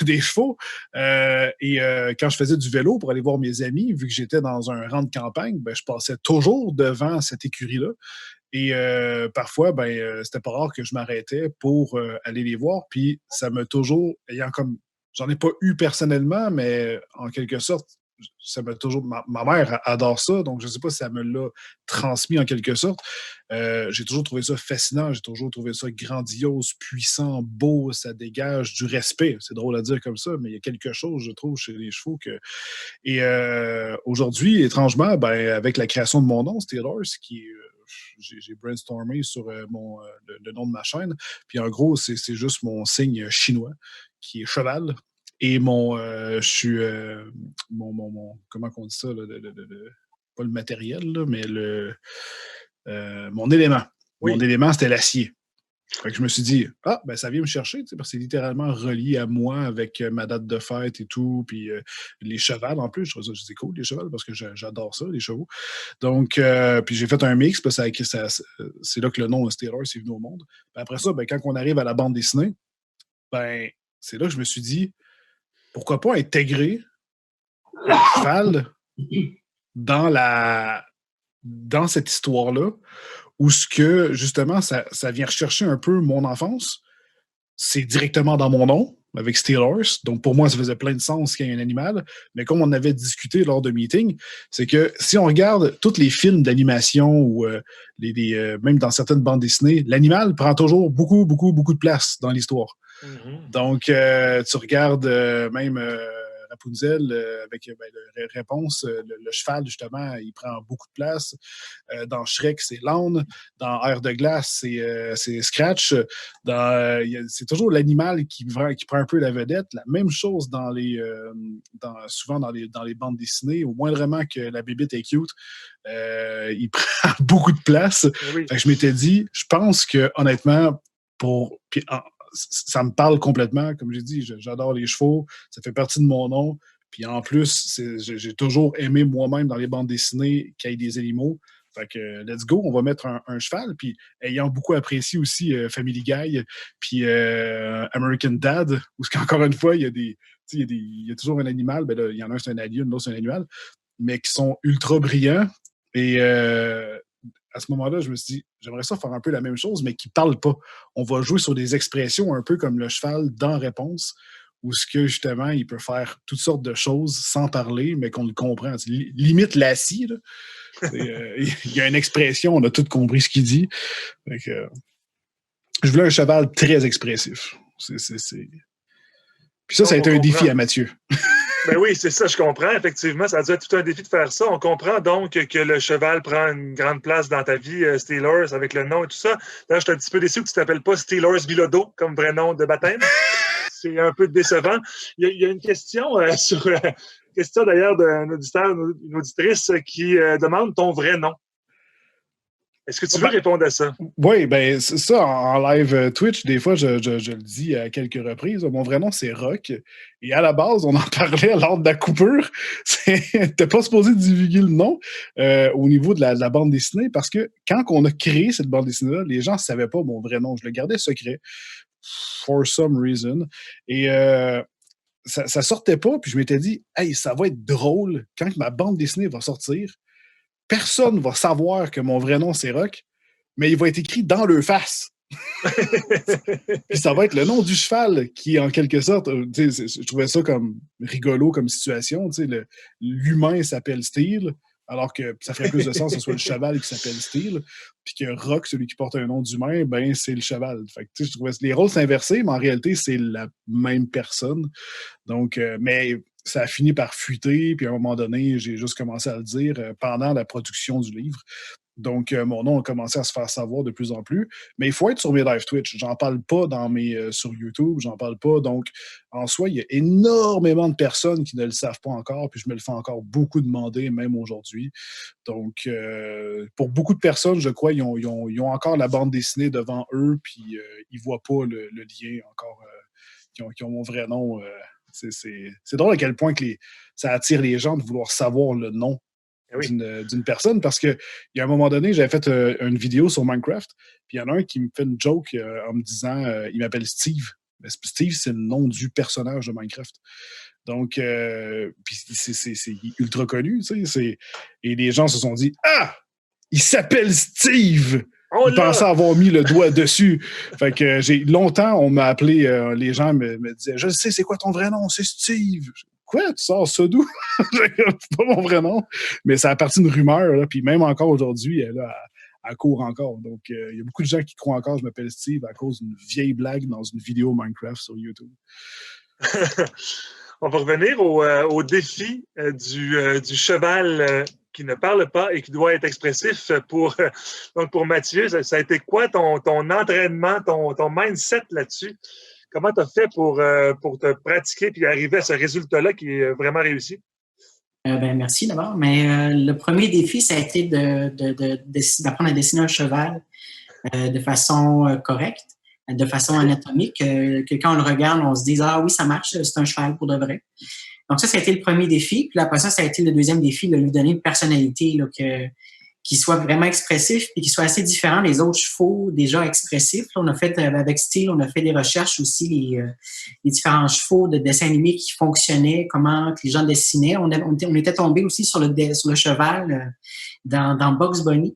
des chevaux. Quand je faisais du vélo pour aller voir mes amis, vu que j'étais dans un rang de campagne, je passais toujours devant cette écurie-là. Et parfois, c'était pas rare que je m'arrêtais pour aller les voir. Puis ça m'a toujours, j'en ai pas eu personnellement, mais en quelque sorte, ça m'a toujours. Ma mère adore ça, donc je sais pas si elle me l'a transmis en quelque sorte. J'ai toujours trouvé ça fascinant, j'ai toujours trouvé ça grandiose, puissant, beau, ça dégage du respect. C'est drôle à dire comme ça, mais il y a quelque chose, je trouve, chez les chevaux que. Et aujourd'hui, étrangement, avec la création de mon nom, Steelers, j'ai brainstormé sur le nom de ma chaîne. Puis en gros, c'est juste mon signe chinois, qui est cheval. Et mon comment on dit ça, là, pas le matériel, là, mais mon élément. Oui. Mon élément, c'était l'acier. Fait que je me suis dit, ça vient me chercher, parce que c'est littéralement relié à moi avec ma date de fête et tout, puis les chevals en plus. Je trouve ça c'est cool, les chevals, parce que j'adore ça, les chevaux. Donc, puis j'ai fait un mix, puis c'est là que le nom Steelers est venu au monde. Puis après ça, quand on arrive à la bande dessinée, c'est là que je me suis dit, pourquoi pas intégrer le cheval dans cette histoire-là, où ce que, justement, ça vient rechercher un peu mon enfance. C'est directement dans mon nom, avec Steelers. Donc, pour moi, ça faisait plein de sens qu'il y ait un animal. Mais comme on avait discuté lors de meeting, c'est que si on regarde tous les films d'animation ou même dans certaines bandes dessinées, l'animal prend toujours beaucoup, beaucoup, beaucoup de place dans l'histoire. Mm-hmm. Donc, tu regardes même Rapunzel avec Réponse, le cheval, justement, il prend beaucoup de place. Dans Shrek, c'est l'âne. Dans Air de glace, c'est Scratch. C'est toujours l'animal qui prend un peu la vedette. La même chose souvent dans les bandes dessinées. Au moindrement que la bébite est cute, il prend beaucoup de place. Oui. Fait que je m'étais dit, je pense que honnêtement, ça me parle complètement. Comme j'ai dit, j'adore les chevaux. Ça fait partie de mon nom. Puis en plus, j'ai toujours aimé moi-même dans les bandes dessinées qu'il y ait des animaux. Fait que let's go, on va mettre un cheval. Puis ayant beaucoup apprécié aussi Family Guy, puis American Dad, où encore une fois, il y a toujours un animal. Là, il y en a un, c'est un alien, l'autre, c'est un animal, mais qui sont ultra brillants. Et à ce moment-là, je me suis dit, j'aimerais ça faire un peu la même chose, mais qui ne parle pas. On va jouer sur des expressions un peu comme le cheval dans Réponse, où ce que justement, il peut faire toutes sortes de choses sans parler, mais qu'on le comprend. Limite l'acier, là. Il y a une expression, on a tout compris ce qu'il dit. Je voulais un cheval très expressif. Puis ça a été un défi à Mathieu. Ben oui, c'est ça, je comprends. Effectivement, ça a dû être tout un défi de faire ça. On comprend donc que le cheval prend une grande place dans ta vie, Steelers, avec le nom et tout ça. D'ailleurs, je suis un petit peu déçu que tu ne t'appelles pas Steelers Bilodeau comme vrai nom de baptême. C'est un peu décevant. Il y a une question question d'ailleurs d'un auditeur, une auditrice qui demande ton vrai nom. Est-ce que tu veux répondre à ça? Oui, c'est ça, en live Twitch, des fois, je le dis à quelques reprises. Mon vrai nom, c'est Rock. Et à la base, on en parlait lors de la coupure. T'es pas supposé divulguer le nom au niveau de la bande dessinée, parce que quand on a créé cette bande dessinée-là, les gens ne savaient pas mon vrai nom. Je le gardais secret, for some reason. Et ça sortait pas, puis je m'étais dit, hey, ça va être drôle quand ma bande dessinée va sortir. Personne ne va savoir que mon vrai nom, c'est Rock, mais il va être écrit dans leur face. Puis ça va être le nom du cheval qui, en quelque sorte, je trouvais ça comme rigolo comme situation. L'humain s'appelle Steel. Alors que ça ferait plus de sens que ce soit le cheval qui s'appelle Steel, puis que Rock, celui qui porte un nom d'humain, ben c'est le cheval. Fait que, je trouvais les rôles s'inverser, mais en réalité, c'est la même personne. Donc, mais ça a fini par fuiter, puis à un moment donné, j'ai juste commencé à le dire pendant la production du livre. Donc, mon nom a commencé à se faire savoir de plus en plus. Mais il faut être sur mes live Twitch. J'en parle pas sur YouTube, j'en parle pas. Donc, en soi, il y a énormément de personnes qui ne le savent pas encore, puis je me le fais encore beaucoup demander, même aujourd'hui. Donc, pour beaucoup de personnes, je crois, ils ont encore la bande dessinée devant eux, puis ils voient pas le lien encore, qui ont mon vrai nom. C'est drôle à quel point ça attire les gens de vouloir savoir le nom d'une personne, parce qu'il y a un moment donné, j'avais fait une vidéo sur Minecraft, puis il y en a un qui me fait une joke en me disant il m'appelle Steve. Mais Steve, c'est le nom du personnage de Minecraft. Donc, puis c'est ultra connu, tu sais. Et les gens se sont dit ah! Il s'appelle Steve! Il pensait avoir mis le doigt dessus. Fait que longtemps, on m'a appelé, les gens me disaient je sais, c'est quoi ton vrai nom? C'est Steve. Quoi? Tu sors ça d'où? C'est pas mon vrai nom. Mais ça a parti d'une rumeur, là, puis même encore aujourd'hui, elle court encore. Donc, il y a beaucoup de gens qui croient encore que je m'appelle Steve à cause d'une vieille blague dans une vidéo Minecraft sur YouTube. On va revenir au défi du cheval qui ne parle pas et qui doit être expressif donc pour Mathieu. Ça a été quoi ton entraînement, ton mindset là-dessus? Comment tu as fait pour te pratiquer et arriver à ce résultat-là qui est vraiment réussi? Merci d'abord. Mais le premier défi, ça a été d'apprendre à dessiner un cheval de façon correcte, de façon anatomique, que quand on le regarde, on se dise « Ah oui, ça marche, c'est un cheval pour de vrai ». Donc ça a été le premier défi. Puis après ça a été le deuxième défi, de lui donner une personnalité là, qui soit vraiment expressif et qui soit assez différent des autres chevaux déjà expressifs. Là, on a fait, avec Steel, on a fait des recherches aussi, les différents chevaux de dessins animés qui fonctionnaient, comment que les gens dessinaient. On était tombé aussi sur le cheval dans Bugs Bunny.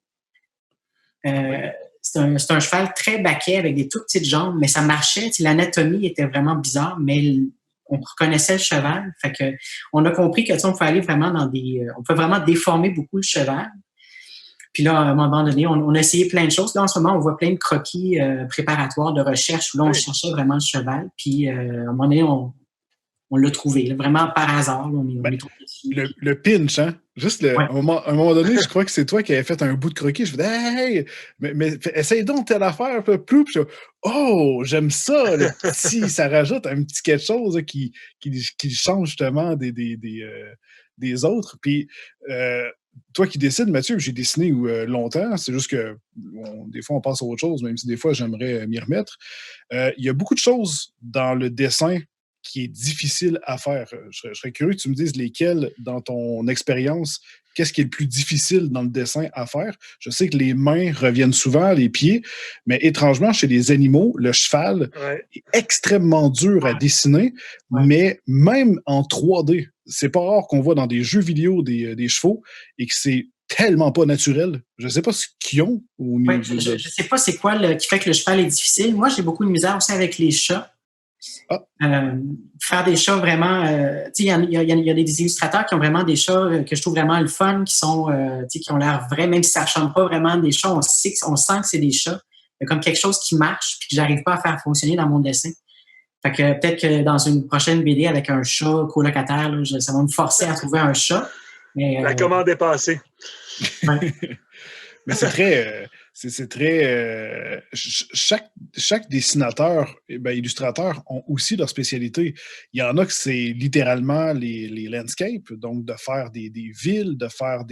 C'est un cheval très baquet avec des toutes petites jambes, mais ça marchait. L'anatomie était vraiment bizarre, mais on reconnaissait le cheval. Fait que on a compris que on pouvait aller vraiment on peut vraiment déformer beaucoup le cheval. Puis là, à un moment donné, on a essayé plein de choses. Là, en ce moment, on voit plein de croquis préparatoires de recherche où là, on cherchait vraiment le cheval. Puis à un moment donné, on l'a trouvé, là, vraiment par hasard. Là, on est tombé dessus. Le pinch, hein? Juste à un moment donné, je crois que c'est toi qui avais fait un bout de croquis. Je me disais, hey, mais essaye donc telle affaire, un peu plus. Puis oh, j'aime ça, le petit. Ça rajoute un petit quelque chose là, qui change justement des autres. Puis, toi qui décides, Mathieu, j'ai dessiné longtemps. C'est juste que des fois, on passe à autre chose, même si des fois, j'aimerais m'y remettre. Il y a beaucoup de choses dans le dessin qui est difficile à faire. Je serais curieux que tu me dises lesquels, dans ton expérience, qu'est-ce qui est le plus difficile dans le dessin à faire. Je sais que les mains reviennent souvent, les pieds, mais étrangement, chez les animaux, le cheval est extrêmement dur à dessiner, mais même en 3D, c'est pas rare qu'on voit dans des jeux vidéo des chevaux et que c'est tellement pas naturel. Je ne sais pas ce qu'ils ont. Je ne sais pas c'est quoi qui fait que le cheval est difficile. Moi, j'ai beaucoup de misère aussi avec les chats. Faire des chats vraiment... il y a des illustrateurs qui ont vraiment des chats que je trouve vraiment le fun, qui sont qui ont l'air vrais, même si ça ne ressemble pas vraiment des chats, on sent que c'est des chats. Il y a comme quelque chose qui marche puis que j'arrive pas à faire fonctionner dans mon dessin. Fait que peut-être que dans une prochaine BD avec un chat colocataire, là, ça va me forcer à trouver un chat. Mais, la commande est passée. Ouais. Mais c'est très chaque dessinateur, illustrateur ont aussi leur spécialité. Il y en a que c'est littéralement les landscapes, donc de faire des villes, de faire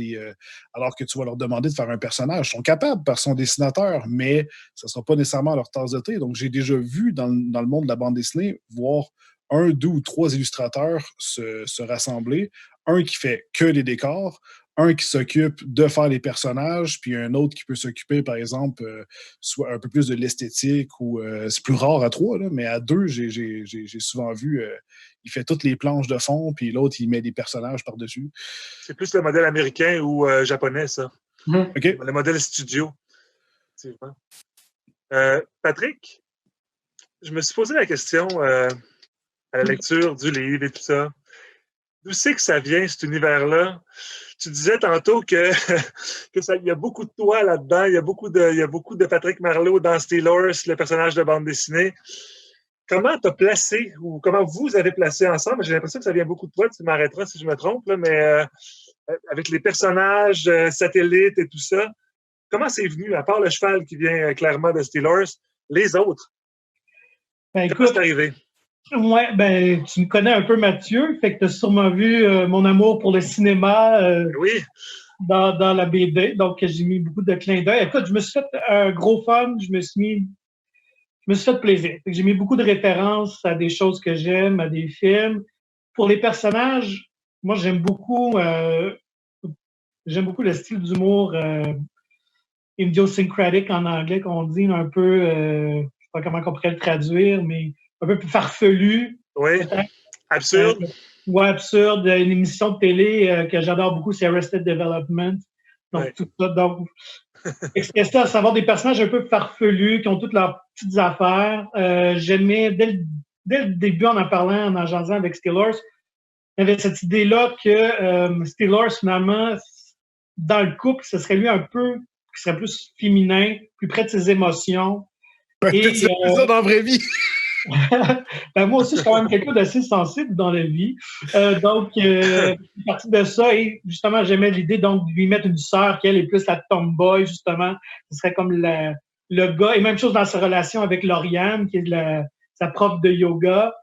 alors que tu vas leur demander de faire un personnage. Ils sont capables par son dessinateur, mais ce ne sera pas nécessairement leur tasse de thé. Donc, j'ai déjà vu dans le monde de la bande dessinée voir 1, 2 ou 3 illustrateurs se rassembler. Un qui fait que les décors, un qui s'occupe de faire les personnages, puis un autre qui peut s'occuper, par exemple, soit un peu plus de l'esthétique, ou c'est plus rare à 3, là, mais à 2, j'ai souvent vu, il fait toutes les planches de fond, puis l'autre, il met des personnages par-dessus. C'est plus le modèle américain ou japonais, ça. Okay. Le modèle studio. Patrick, je me suis posé la question à la lecture du livre et tout ça. D'où c'est que ça vient, cet univers-là? Tu disais tantôt que, il y a beaucoup de toi là-dedans, il y a beaucoup de Patrick Marleau dans Steelers, le personnage de bande dessinée. Comment tu as placé, ou comment vous avez placé ensemble? J'ai l'impression que ça vient beaucoup de toi, tu m'arrêteras si je me trompe, là, mais avec les personnages, satellites et tout ça, comment c'est venu, à part le cheval qui vient clairement de Steelers, les autres? Ben, Comment écoute, c'est arrivé? ouais, ben, tu me connais un peu, Mathieu, fait que tu as sûrement vu mon amour pour le cinéma Oui, dans la BD, donc j'ai mis beaucoup de clins d'œil. Écoute, je me suis fait un gros fun, je me suis fait plaisir. Fait que j'ai mis beaucoup de références à des choses que j'aime, à des films. Pour les personnages, moi, j'aime beaucoup le style d'humour idiosyncratic en anglais, qu'on dit un peu, je sais pas comment on pourrait le traduire, mais un peu plus farfelu. oui, absurde. Ouais, absurde. Une émission de télé que j'adore beaucoup, c'est Arrested Development. Donc, Ouais. tout ça. Donc, c'est ça, savoir des personnages un peu farfelus qui ont toutes leurs petites affaires. J'aimais, dès le début, en parlant, en jasant avec Steelers, il y avait cette idée-là que Steelers, finalement, dans le couple, ce serait lui un peu, qui serait plus féminin, plus près de ses émotions. Et ça dans la vraie vie. Ben, moi aussi, je suis quand même quelqu'un d'assez sensible dans la vie. Donc, partie de ça, et justement, j'aimais l'idée donc de lui mettre une sœur qui, elle, est plus la tomboy, justement. Ce serait comme le gars. Et même chose dans sa relation avec Lauriane, qui est sa prof de yoga.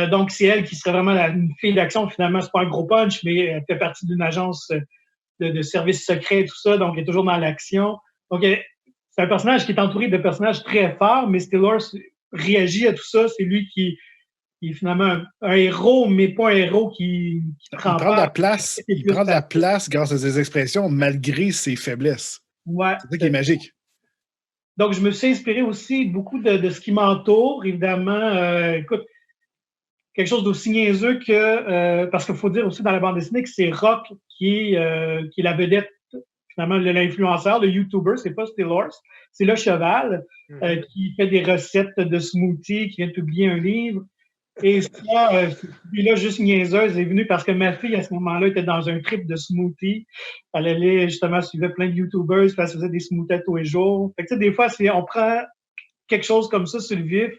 Donc, c'est elle qui serait vraiment une fille d'action. Finalement, c'est pas un gros punch, mais elle fait partie d'une agence de services secrets et tout ça. Donc, elle est toujours dans l'action. Donc, c'est un personnage qui est entouré de personnages très forts, mais Steelers réagit à tout ça. C'est lui qui est finalement un héros, mais pas un héros qui prend de la place. Il prend de la place grâce à ses expressions, malgré ses faiblesses. Ouais, c'est ça qui est magique. Donc, je me suis inspiré aussi beaucoup de ce qui m'entoure. Évidemment, écoute, quelque chose d'aussi niaiseux que... parce qu'il faut dire aussi dans la bande dessinée que c'est Rock qui est la vedette, finalement, l'influenceur, le YouTuber, c'est pas Steelers, c'est le cheval qui fait des recettes de smoothies, qui vient de publier un livre. Et ça, là juste niaiseuse, est venue parce que ma fille, à ce moment-là, était dans un trip de smoothie. Elle allait, justement, suivait plein de YouTubers, puis elle se faisait des smoothies tous les jours. Fait que, tu sais, des fois, on prend quelque chose comme ça sur le vif,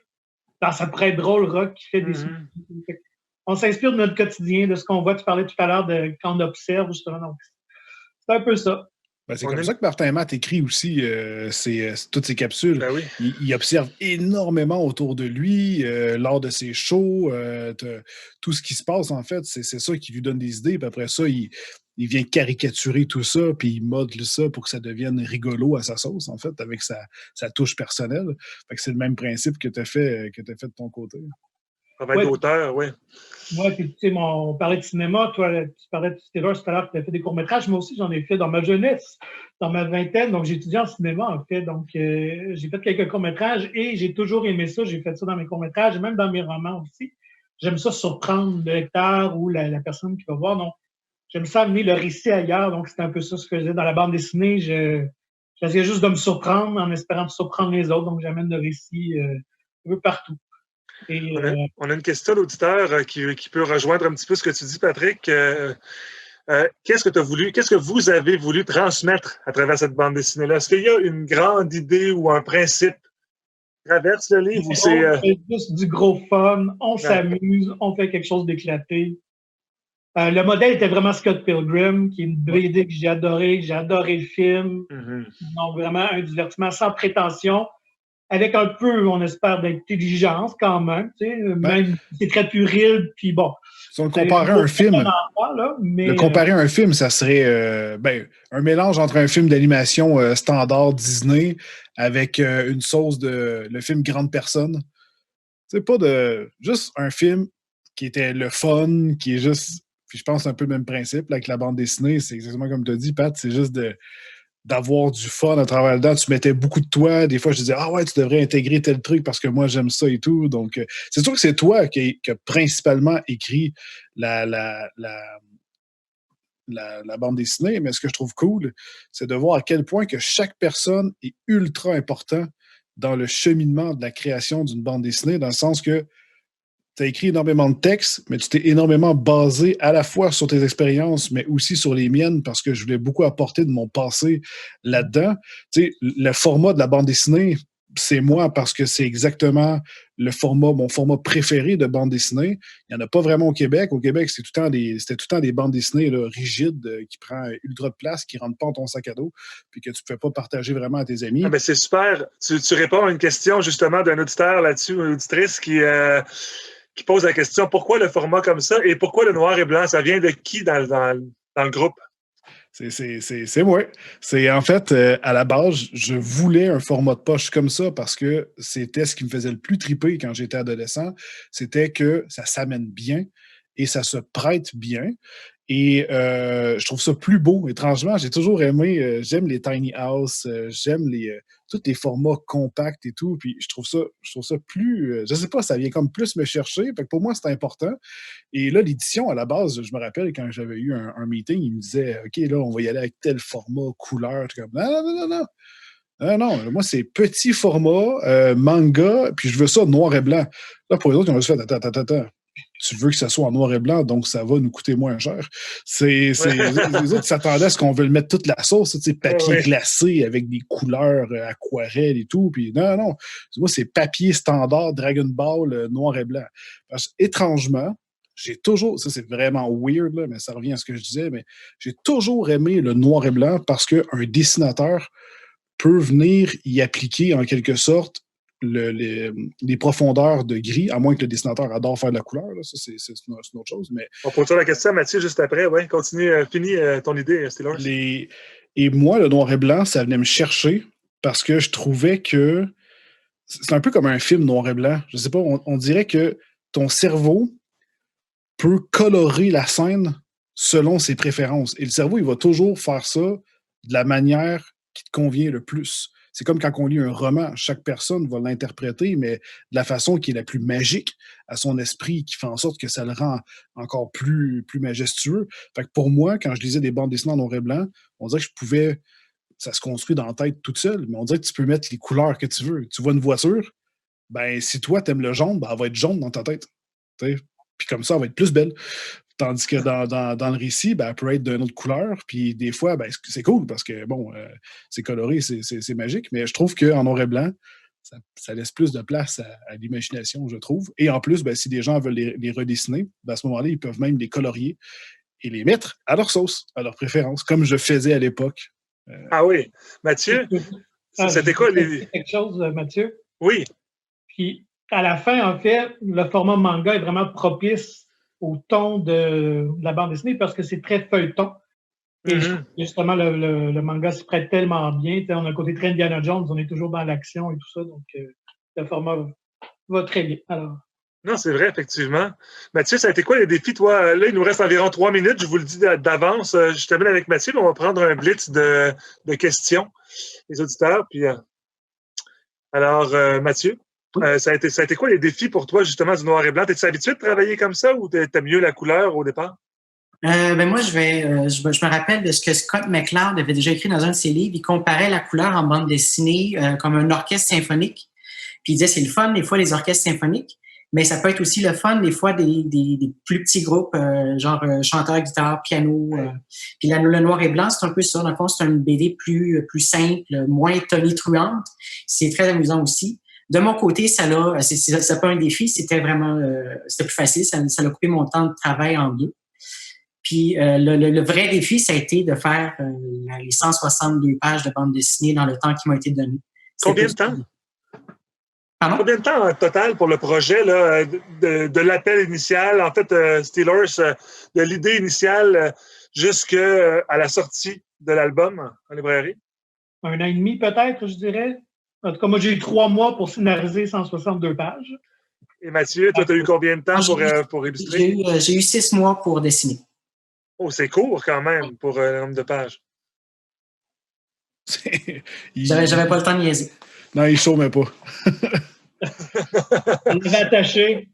dans ça pourrait être drôle, Rock, qui fait des smoothies. Fait on s'inspire de notre quotidien, de ce qu'on voit. Tu parlais tout à l'heure de quand on observe, justement. Donc, c'est un peu ça. Ben, c'est comme ça que Martin Matt écrit aussi toutes ses capsules. Ben oui. Il observe énormément autour de lui, lors de ses shows, tout ce qui se passe, en fait, c'est ça qui lui donne des idées. Puis après ça, il vient caricaturer tout ça, puis il modèle ça pour que ça devienne rigolo à sa sauce, en fait, avec sa touche personnelle. Fait que c'est le même principe que tu as fait de ton côté. Travail d'auteur, oui. Moi, puis tu sais, on parlait de cinéma, toi, tu parlais de Steelers tout à l'heure, tu as fait des courts-métrages. Moi aussi, j'en ai fait dans ma jeunesse, dans ma vingtaine. Donc, j'ai étudié en cinéma, en fait. Donc, j'ai fait quelques courts-métrages et j'ai toujours aimé ça. J'ai fait ça dans mes courts-métrages et même dans mes romans aussi. J'aime ça surprendre le lecteur ou la personne qui va voir. Donc, j'aime ça amener le récit ailleurs. Donc, c'est un peu ça ce que je faisais dans la bande dessinée. J'essayais juste de me surprendre en espérant de surprendre les autres. Donc, j'amène le récit un peu partout. Et, on a une question d'auditeur qui peut rejoindre un petit peu ce que tu dis, Patrick. Qu'est-ce que vous avez voulu transmettre à travers cette bande dessinée-là? Est-ce qu'il y a une grande idée ou un principe qui traverse le livre? Ou c'est juste du gros fun, on s'amuse, on fait quelque chose d'éclaté. Le modèle était vraiment Scott Pilgrim, qui est une BD que j'ai adoré le film. Donc, vraiment un divertissement sans prétention, avec un peu, on espère, d'intelligence quand même. Tu sais, même si c'est très puéril, puis bon. Si on le comparait à un film, un film, ça serait un mélange entre un film d'animation standard Disney avec une sauce de le film Grande Personne. C'est pas juste un film qui était le fun, qui est juste... Puis je pense un peu le même principe là, avec la bande dessinée. C'est exactement comme tu as dit, Pat, c'est juste d'avoir du fun à travers dedans. Tu mettais beaucoup de toi. Des fois, je disais, ah ouais, tu devrais intégrer tel truc parce que moi, j'aime ça et tout. Donc, c'est sûr que c'est toi qui a principalement écrit la bande dessinée, mais ce que je trouve cool, c'est de voir à quel point que chaque personne est ultra important dans le cheminement de la création d'une bande dessinée, dans le sens que tu as écrit énormément de textes, mais tu t'es énormément basé à la fois sur tes expériences, mais aussi sur les miennes, parce que je voulais beaucoup apporter de mon passé là-dedans. Tu sais, le format de la bande dessinée, c'est moi parce que c'est exactement mon format préféré de bande dessinée. Il n'y en a pas vraiment au Québec. Au Québec, c'était tout le temps des bandes dessinées là, rigides qui prennent ultra de place, qui ne rentrent pas dans ton sac à dos, puis que tu ne pouvais pas partager vraiment à tes amis. Ah, ben c'est super. Tu réponds à une question justement d'un auditeur là-dessus, une auditrice qui pose la question pourquoi le format comme ça et pourquoi le noir et blanc? Ça vient de qui dans le groupe? C'est moi. C'est en fait, à la base, je voulais un format de poche comme ça parce que c'était ce qui me faisait le plus triper quand j'étais adolescent. C'était que ça s'amène bien et ça se prête bien. Et je trouve ça plus beau. Étrangement, j'ai toujours aimé, j'aime les tiny house, j'aime tous les formats compacts et tout. Puis je trouve ça plus, je sais pas, ça vient comme plus me chercher. Fait que pour moi, c'est important. Et là, l'édition, à la base, je me rappelle quand j'avais eu un meeting, il me disait, OK, là, on va y aller avec tel format, couleur. Comme, non. Non, moi, c'est petit format, manga, puis je veux ça noir et blanc. Là, pour les autres, ils ont juste fait, attends. Tu veux que ça soit en noir et blanc, donc ça va nous coûter moins cher. Les autres s'attendaient à ce qu'on veut le mettre toute la sauce, papier glacé avec des couleurs aquarelles et tout. Puis non. Moi, c'est papier standard Dragon Ball noir et blanc. Parce que, étrangement, j'ai toujours, ça c'est vraiment weird, là, mais ça revient à ce que je disais, mais j'ai toujours aimé le noir et blanc parce qu'un dessinateur peut venir y appliquer en quelque sorte les profondeurs de gris, à moins que le dessinateur adore faire de la couleur. Là. Ça, c'est une autre chose. Mais on posera la question à Mathieu juste après. Ouais, continue, finis ton idée, Steelers. Et moi, le noir et blanc, ça venait me chercher parce que je trouvais que c'est un peu comme un film noir et blanc. Je sais pas, on dirait que ton cerveau peut colorer la scène selon ses préférences. Et le cerveau, il va toujours faire ça de la manière qui te convient le plus. C'est comme quand on lit un roman, chaque personne va l'interpréter, mais de la façon qui est la plus magique à son esprit, qui fait en sorte que ça le rend encore plus majestueux. Fait que pour moi, quand je lisais des bandes dessinées en noir et blanc, on dirait que ça se construit dans la tête toute seule, mais on dirait que tu peux mettre les couleurs que tu veux. Tu vois une voiture, ben si toi t'aimes le jaune, ben elle va être jaune dans ta tête. T'sais? Puis comme ça, elle va être plus belle. Tandis que dans le récit, ben, elle peut être d'une autre couleur. Puis des fois, ben, c'est cool parce que, bon, c'est coloré, c'est magique. Mais je trouve qu'en noir et blanc, ça laisse plus de place à l'imagination, je trouve. Et en plus, ben, si des gens veulent les redessiner, ben, à ce moment-là, ils peuvent même les colorier et les mettre à leur sauce, à leur préférence, comme je faisais à l'époque. Ah oui. Mathieu, c'était quoi les... quelque chose, Mathieu? Oui. Puis, à la fin, en fait, le format manga est vraiment propice au ton de la bande dessinée parce que c'est très feuilleton. Et justement, le manga s'y prête tellement bien. On a un côté très Indiana Jones, on est toujours dans l'action et tout ça. Donc, le format va très bien. Alors. Non, c'est vrai, effectivement. Mathieu, ça a été quoi les défis, toi? Là, il nous reste environ 3 minutes. Je vous le dis d'avance. Je termine avec Mathieu. On va prendre un blitz de questions, les auditeurs. Puis, alors, Mathieu, ça a été quoi les défis pour toi, justement, du noir et blanc? T'es-tu habitué de travailler comme ça ou t'aimes mieux la couleur au départ? Ben moi, je me rappelle de ce que Scott McCloud avait déjà écrit dans un de ses livres. Il comparait la couleur en bande dessinée comme un orchestre symphonique. Puis il disait, c'est le fun, des fois, les orchestres symphoniques, mais ça peut être aussi le fun, des fois, des plus petits groupes, genre chanteur, guitare, piano. Puis le noir et blanc, c'est un peu ça. Dans le fond, c'est une BD plus simple, moins tonitruante. C'est très amusant aussi. De mon côté, c'est pas un défi, c'était plus facile. Ça a coupé mon temps de travail en deux. Puis le vrai défi, ça a été de faire les 162 pages de bande dessinée dans le temps qui m'a été donné. Combien de temps? Pardon? Combien de temps en total pour le projet là, de l'appel initial, en fait, Steelers, de l'idée initiale jusqu'à la sortie de l'album en librairie? 1 an et demi peut-être, je dirais. En tout cas, moi, j'ai eu 3 mois pour scénariser 162 pages. Et Mathieu, toi, tu as eu combien de temps pour illustrer? J'ai eu 6 mois pour dessiner. Oh, c'est court quand même pour le nombre de pages. J'avais pas le temps de niaiser. Non, il ne chômait pas. Il est attaché.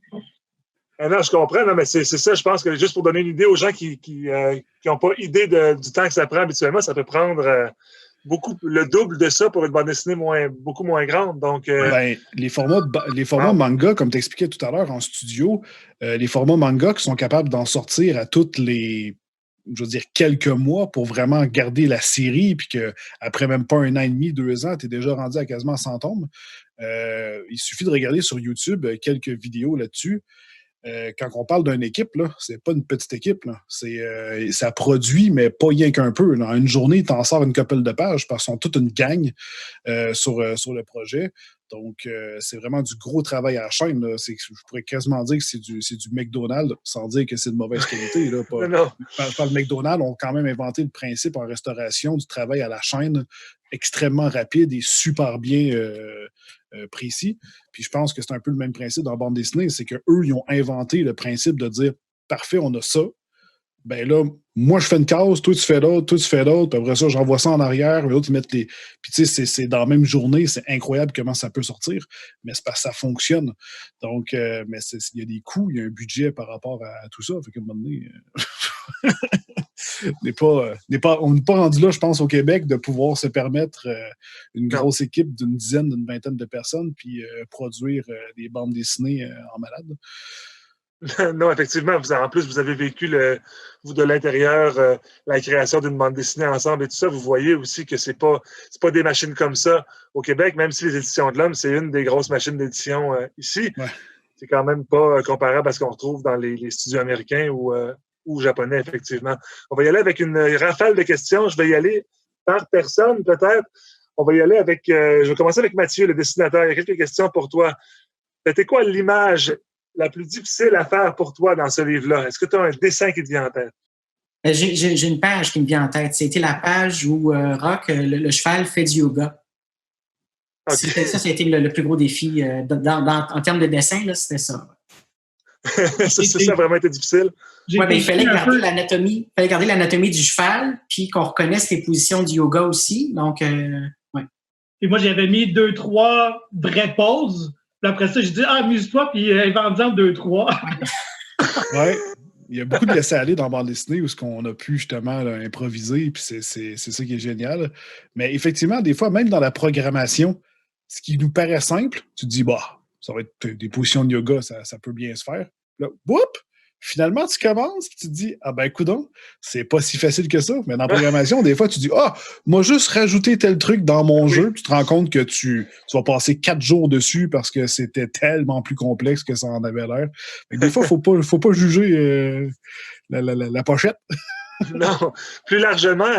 Ah non, je comprends, non, mais c'est ça, je pense que juste pour donner une idée aux gens qui n'ont pas idée du temps que ça prend habituellement, ça peut prendre le double de ça pour une bande dessinée beaucoup moins grande. Donc, les formats manga, comme tu expliquais tout à l'heure en studio, les formats manga qui sont capables d'en sortir à toutes les, je veux dire, quelques mois pour vraiment garder la série, puis qu'après même pas 1 an et demi, 2 ans, tu es déjà rendu à quasiment 100 tomes. Il suffit de regarder sur YouTube quelques vidéos là-dessus. Quand on parle d'une équipe, là, c'est pas une petite équipe. Là. Ça produit, mais pas rien qu'un peu. Dans une journée, tu en sors une couple de pages parce qu'ils sont toute une gang sur le projet. Donc, c'est vraiment du gros travail à la chaîne. Là. Je pourrais quasiment dire que c'est du McDonald's, sans dire que c'est de mauvaise qualité. Là. Par le McDonald's, ont quand même inventé le principe en restauration du travail à la chaîne extrêmement rapide et super bien précis. Puis je pense que c'est un peu le même principe dans la bande dessinée, c'est qu'eux, ils ont inventé le principe de dire « Parfait, on a ça. Ben là, moi, je fais une case, toi, tu fais l'autre, toi, tu fais l'autre, puis après ça, j'envoie ça en arrière, l'autre, ils mettent les... » Puis tu sais, c'est dans la même journée, c'est incroyable comment ça peut sortir, mais c'est parce que ça fonctionne. Donc, mais il y a des coûts, il y a un budget par rapport à tout ça. Fait qu'à un moment donné... on n'est pas rendu là, je pense, au Québec, de pouvoir se permettre une grosse équipe d'une dizaine, d'une vingtaine de personnes, puis produire des bandes dessinées en malade. Non, effectivement. En plus, vous avez vécu, vous de l'intérieur, la création d'une bande dessinée ensemble et tout ça. Vous voyez aussi que c'est pas des machines comme ça au Québec, même si les Éditions de l'Homme, c'est une des grosses machines d'édition ici. Ouais. C'est quand même pas comparable à ce qu'on retrouve dans les studios américains ou japonais, effectivement. On va y aller avec une rafale de questions. Je vais y aller par personne, peut-être. On va y aller avec... je vais commencer avec Mathieu, le dessinateur. Il y a quelques questions pour toi. C'était quoi l'image la plus difficile à faire pour toi dans ce livre-là? Est-ce que tu as un dessin qui te vient en tête? J'ai une page qui me vient en tête. C'était la page où Rock, le cheval, fait du yoga. Okay. Ça a été le plus gros défi. En termes de dessin, là, c'était ça. Ça a vraiment été difficile. Oui, il fallait garder l'anatomie du cheval, puis qu'on reconnaisse les positions du yoga aussi. Donc, ouais. Et moi, j'avais mis 2-3 vraies pauses. Puis après ça, j'ai dit, amuse-toi, puis invente-en 2-3. Oui. Il y a beaucoup de laisser-aller dans la bande dessinée où on a pu justement là, improviser, puis c'est ça qui est génial. Mais effectivement, des fois, même dans la programmation, ce qui nous paraît simple, tu te dis, bah, ça va être des positions de yoga, ça peut bien se faire. Là, whoop! Finalement, tu commences, tu te dis, ah ben, coudonc, c'est pas si facile que ça. Mais dans la programmation, des fois, tu dis, moi, juste rajouter tel truc dans mon jeu, puis tu te rends compte que tu vas passer 4 jours dessus parce que c'était tellement plus complexe que ça en avait l'air. Des fois, faut pas juger la pochette. Non. Plus largement,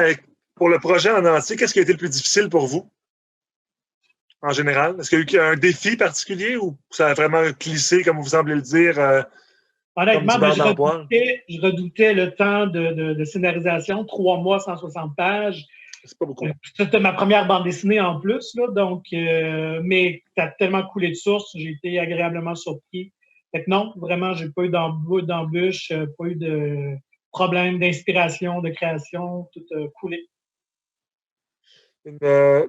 pour le projet en entier, qu'est-ce qui a été le plus difficile pour vous? En général? Est-ce qu'il y a eu un défi particulier ou ça a vraiment glissé, comme vous semblez le dire? Honnêtement, je redoutais le temps de scénarisation, 3 mois, 160 pages. C'est pas beaucoup. C'était ma première bande dessinée en plus, là, donc, mais ça a tellement coulé de source, j'ai été agréablement surpris. Fait que non, vraiment, j'ai pas eu d'embûche, pas eu de problème d'inspiration, de création, tout coulé.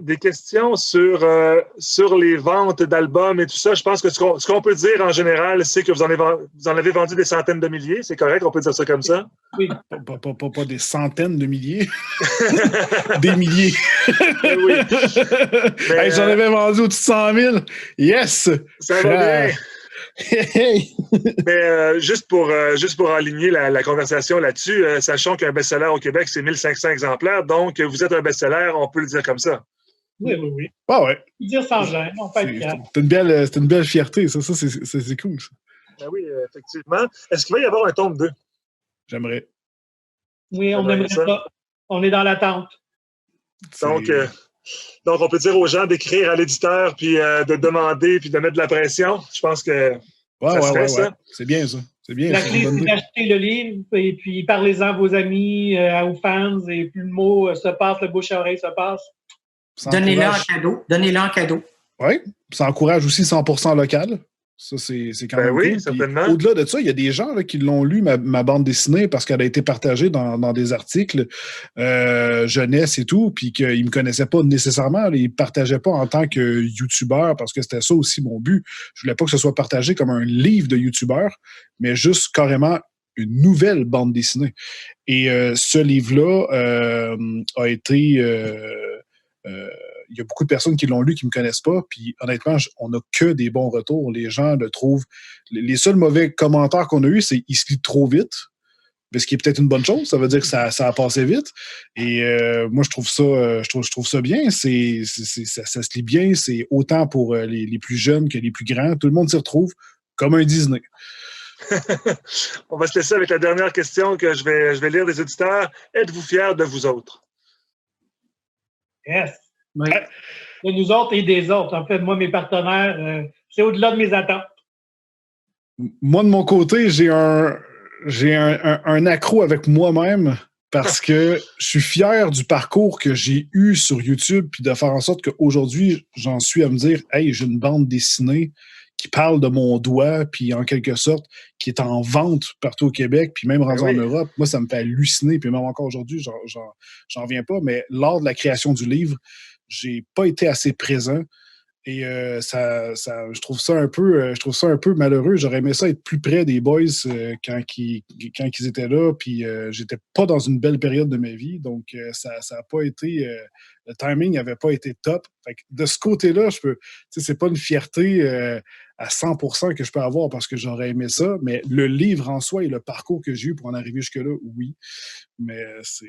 Des questions sur les ventes d'albums et tout ça. Je pense que ce qu'on peut dire en général, c'est que vous en avez vendu des centaines de milliers. C'est correct? On peut dire ça comme ça? Oui. Pas des centaines de milliers. Des milliers. Oui. Mais, j'en avais vendu au-dessus de 100 000. Yes! Ça va bien. Mais juste pour aligner la conversation là-dessus, sachant qu'un best-seller au Québec, c'est 1500 exemplaires, donc vous êtes un best-seller, on peut le dire comme ça. Oui. Ah ouais. Dire sans gêne, on peut être fier. C'est une belle fierté, ça c'est cool. Ça. Ben oui, effectivement. Est-ce qu'il va y avoir un tome 2? J'aimerais. Oui, on aimerait ça. On est dans l'attente. Donc, on peut dire aux gens d'écrire à l'éditeur, puis de demander, puis de mettre de la pression. Je pense que ça serait ça. C'est bien ça. C'est bien. La clé, c'est d'acheter le livre, et puis parlez-en à vos amis, aux fans, et puis le mot se passe, le bouche à oreille se passe. Donnez-le en cadeau. Oui, ça encourage aussi 100% local. Ça, c'est quand même oui, cool. Certainement. Au-delà de ça, il y a des gens là, qui l'ont lu, ma bande dessinée, parce qu'elle a été partagée dans des articles jeunesse et tout, puis qu'ils ne me connaissaient pas nécessairement. Ils ne partageaient pas en tant que youtubeur, parce que c'était ça aussi mon but. Je voulais pas que ce soit partagé comme un livre de youtubeur, mais juste carrément une nouvelle bande dessinée. Et ce livre-là a été il y a beaucoup de personnes qui l'ont lu qui ne me connaissent pas, puis honnêtement, on n'a que des bons retours. Les gens le trouvent. Les seuls mauvais commentaires qu'on a eus, c'est qu'il se lit trop vite. Ce qui est peut-être une bonne chose, ça veut dire que ça a passé vite. Et moi, je trouve ça bien. Ça se lit bien. C'est autant pour les plus jeunes que les plus grands. Tout le monde s'y retrouve comme un Disney. On va se laisser avec la dernière question que je vais lire des auditeurs. Êtes-vous fiers de vous autres? Yes. Oui. De nous autres et des autres. En fait, moi, mes partenaires, c'est au-delà de mes attentes. Moi, de mon côté, j'ai un accro avec moi-même parce que je suis fier du parcours que j'ai eu sur YouTube puis de faire en sorte qu'aujourd'hui, j'en suis à me dire « Hey, j'ai une bande dessinée qui parle de mon doigt puis en quelque sorte, qui est en vente partout au Québec puis même rendu en Europe. » Moi, ça me fait halluciner puis même encore aujourd'hui, j'en viens pas. Mais lors de la création du livre, j'ai pas été assez présent. Et je trouve ça un peu malheureux. J'aurais aimé ça être plus près des boys quand ils étaient là. Puis j'étais pas dans une belle période de ma vie. Donc ça a pas été. Le timing n'avait pas été top. Fait que de ce côté-là, c'est pas une fierté à 100% que je peux avoir parce que j'aurais aimé ça. Mais le livre en soi et le parcours que j'ai eu pour en arriver jusque-là, oui. Mais c'est.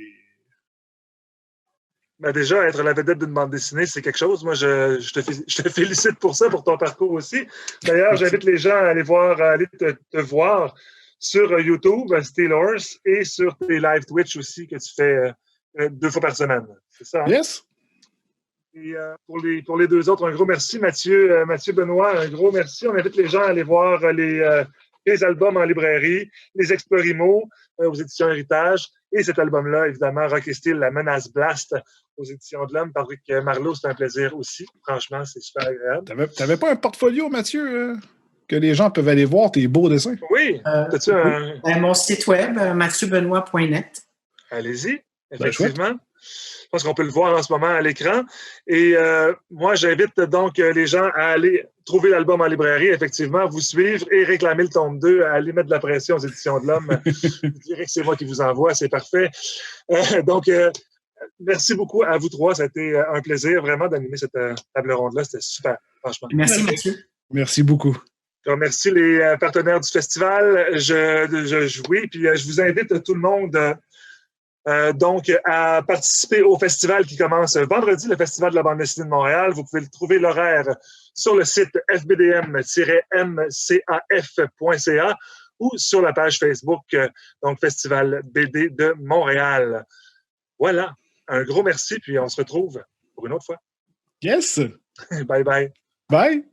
Ben déjà, être la vedette d'une bande dessinée, c'est quelque chose. Moi, je te félicite pour ça, pour ton parcours aussi. D'ailleurs, j'invite les gens à aller te voir sur YouTube, Steelhorse, et sur tes live Twitch aussi que tu fais 2 fois par semaine. C'est ça? Hein? Yes! Et pour les 2 autres, un gros merci. Mathieu Benoît, un gros merci. On invite les gens à aller voir les albums en librairie, les Explorimo aux éditions Héritage, et cet album-là, évidemment, Rock et Steel, La Menace Blast aux éditions de l'Homme, par Rick Marleau, c'est un plaisir aussi. Franchement, c'est super agréable. T'avais pas un portfolio, Mathieu, que les gens peuvent aller voir tes beaux dessins? Oui. T'as-tu mon site web, mathieu-benoit.net. Allez-y, effectivement. Je pense qu'on peut le voir en ce moment à l'écran. Et moi, j'invite donc les gens à aller trouver l'album en librairie, effectivement, vous suivre et réclamer le tome 2, à aller mettre de la pression aux éditions de l'Homme. Je dirais que c'est moi qui vous envoie, c'est parfait. Donc, merci beaucoup à vous 3. Ça a été un plaisir vraiment d'animer cette table ronde-là. C'était super, franchement. Merci, Mathieu. Merci beaucoup. Je remercie les partenaires du festival. Oui, puis je vous invite tout le monde donc à participer au festival qui commence vendredi, le Festival de la bande dessinée de Montréal. Vous pouvez trouver l'horaire sur le site fbdm-mcaf.ca ou sur la page Facebook, donc Festival BD de Montréal. Voilà, un gros merci, puis on se retrouve pour une autre fois. Yes! Bye bye. Bye!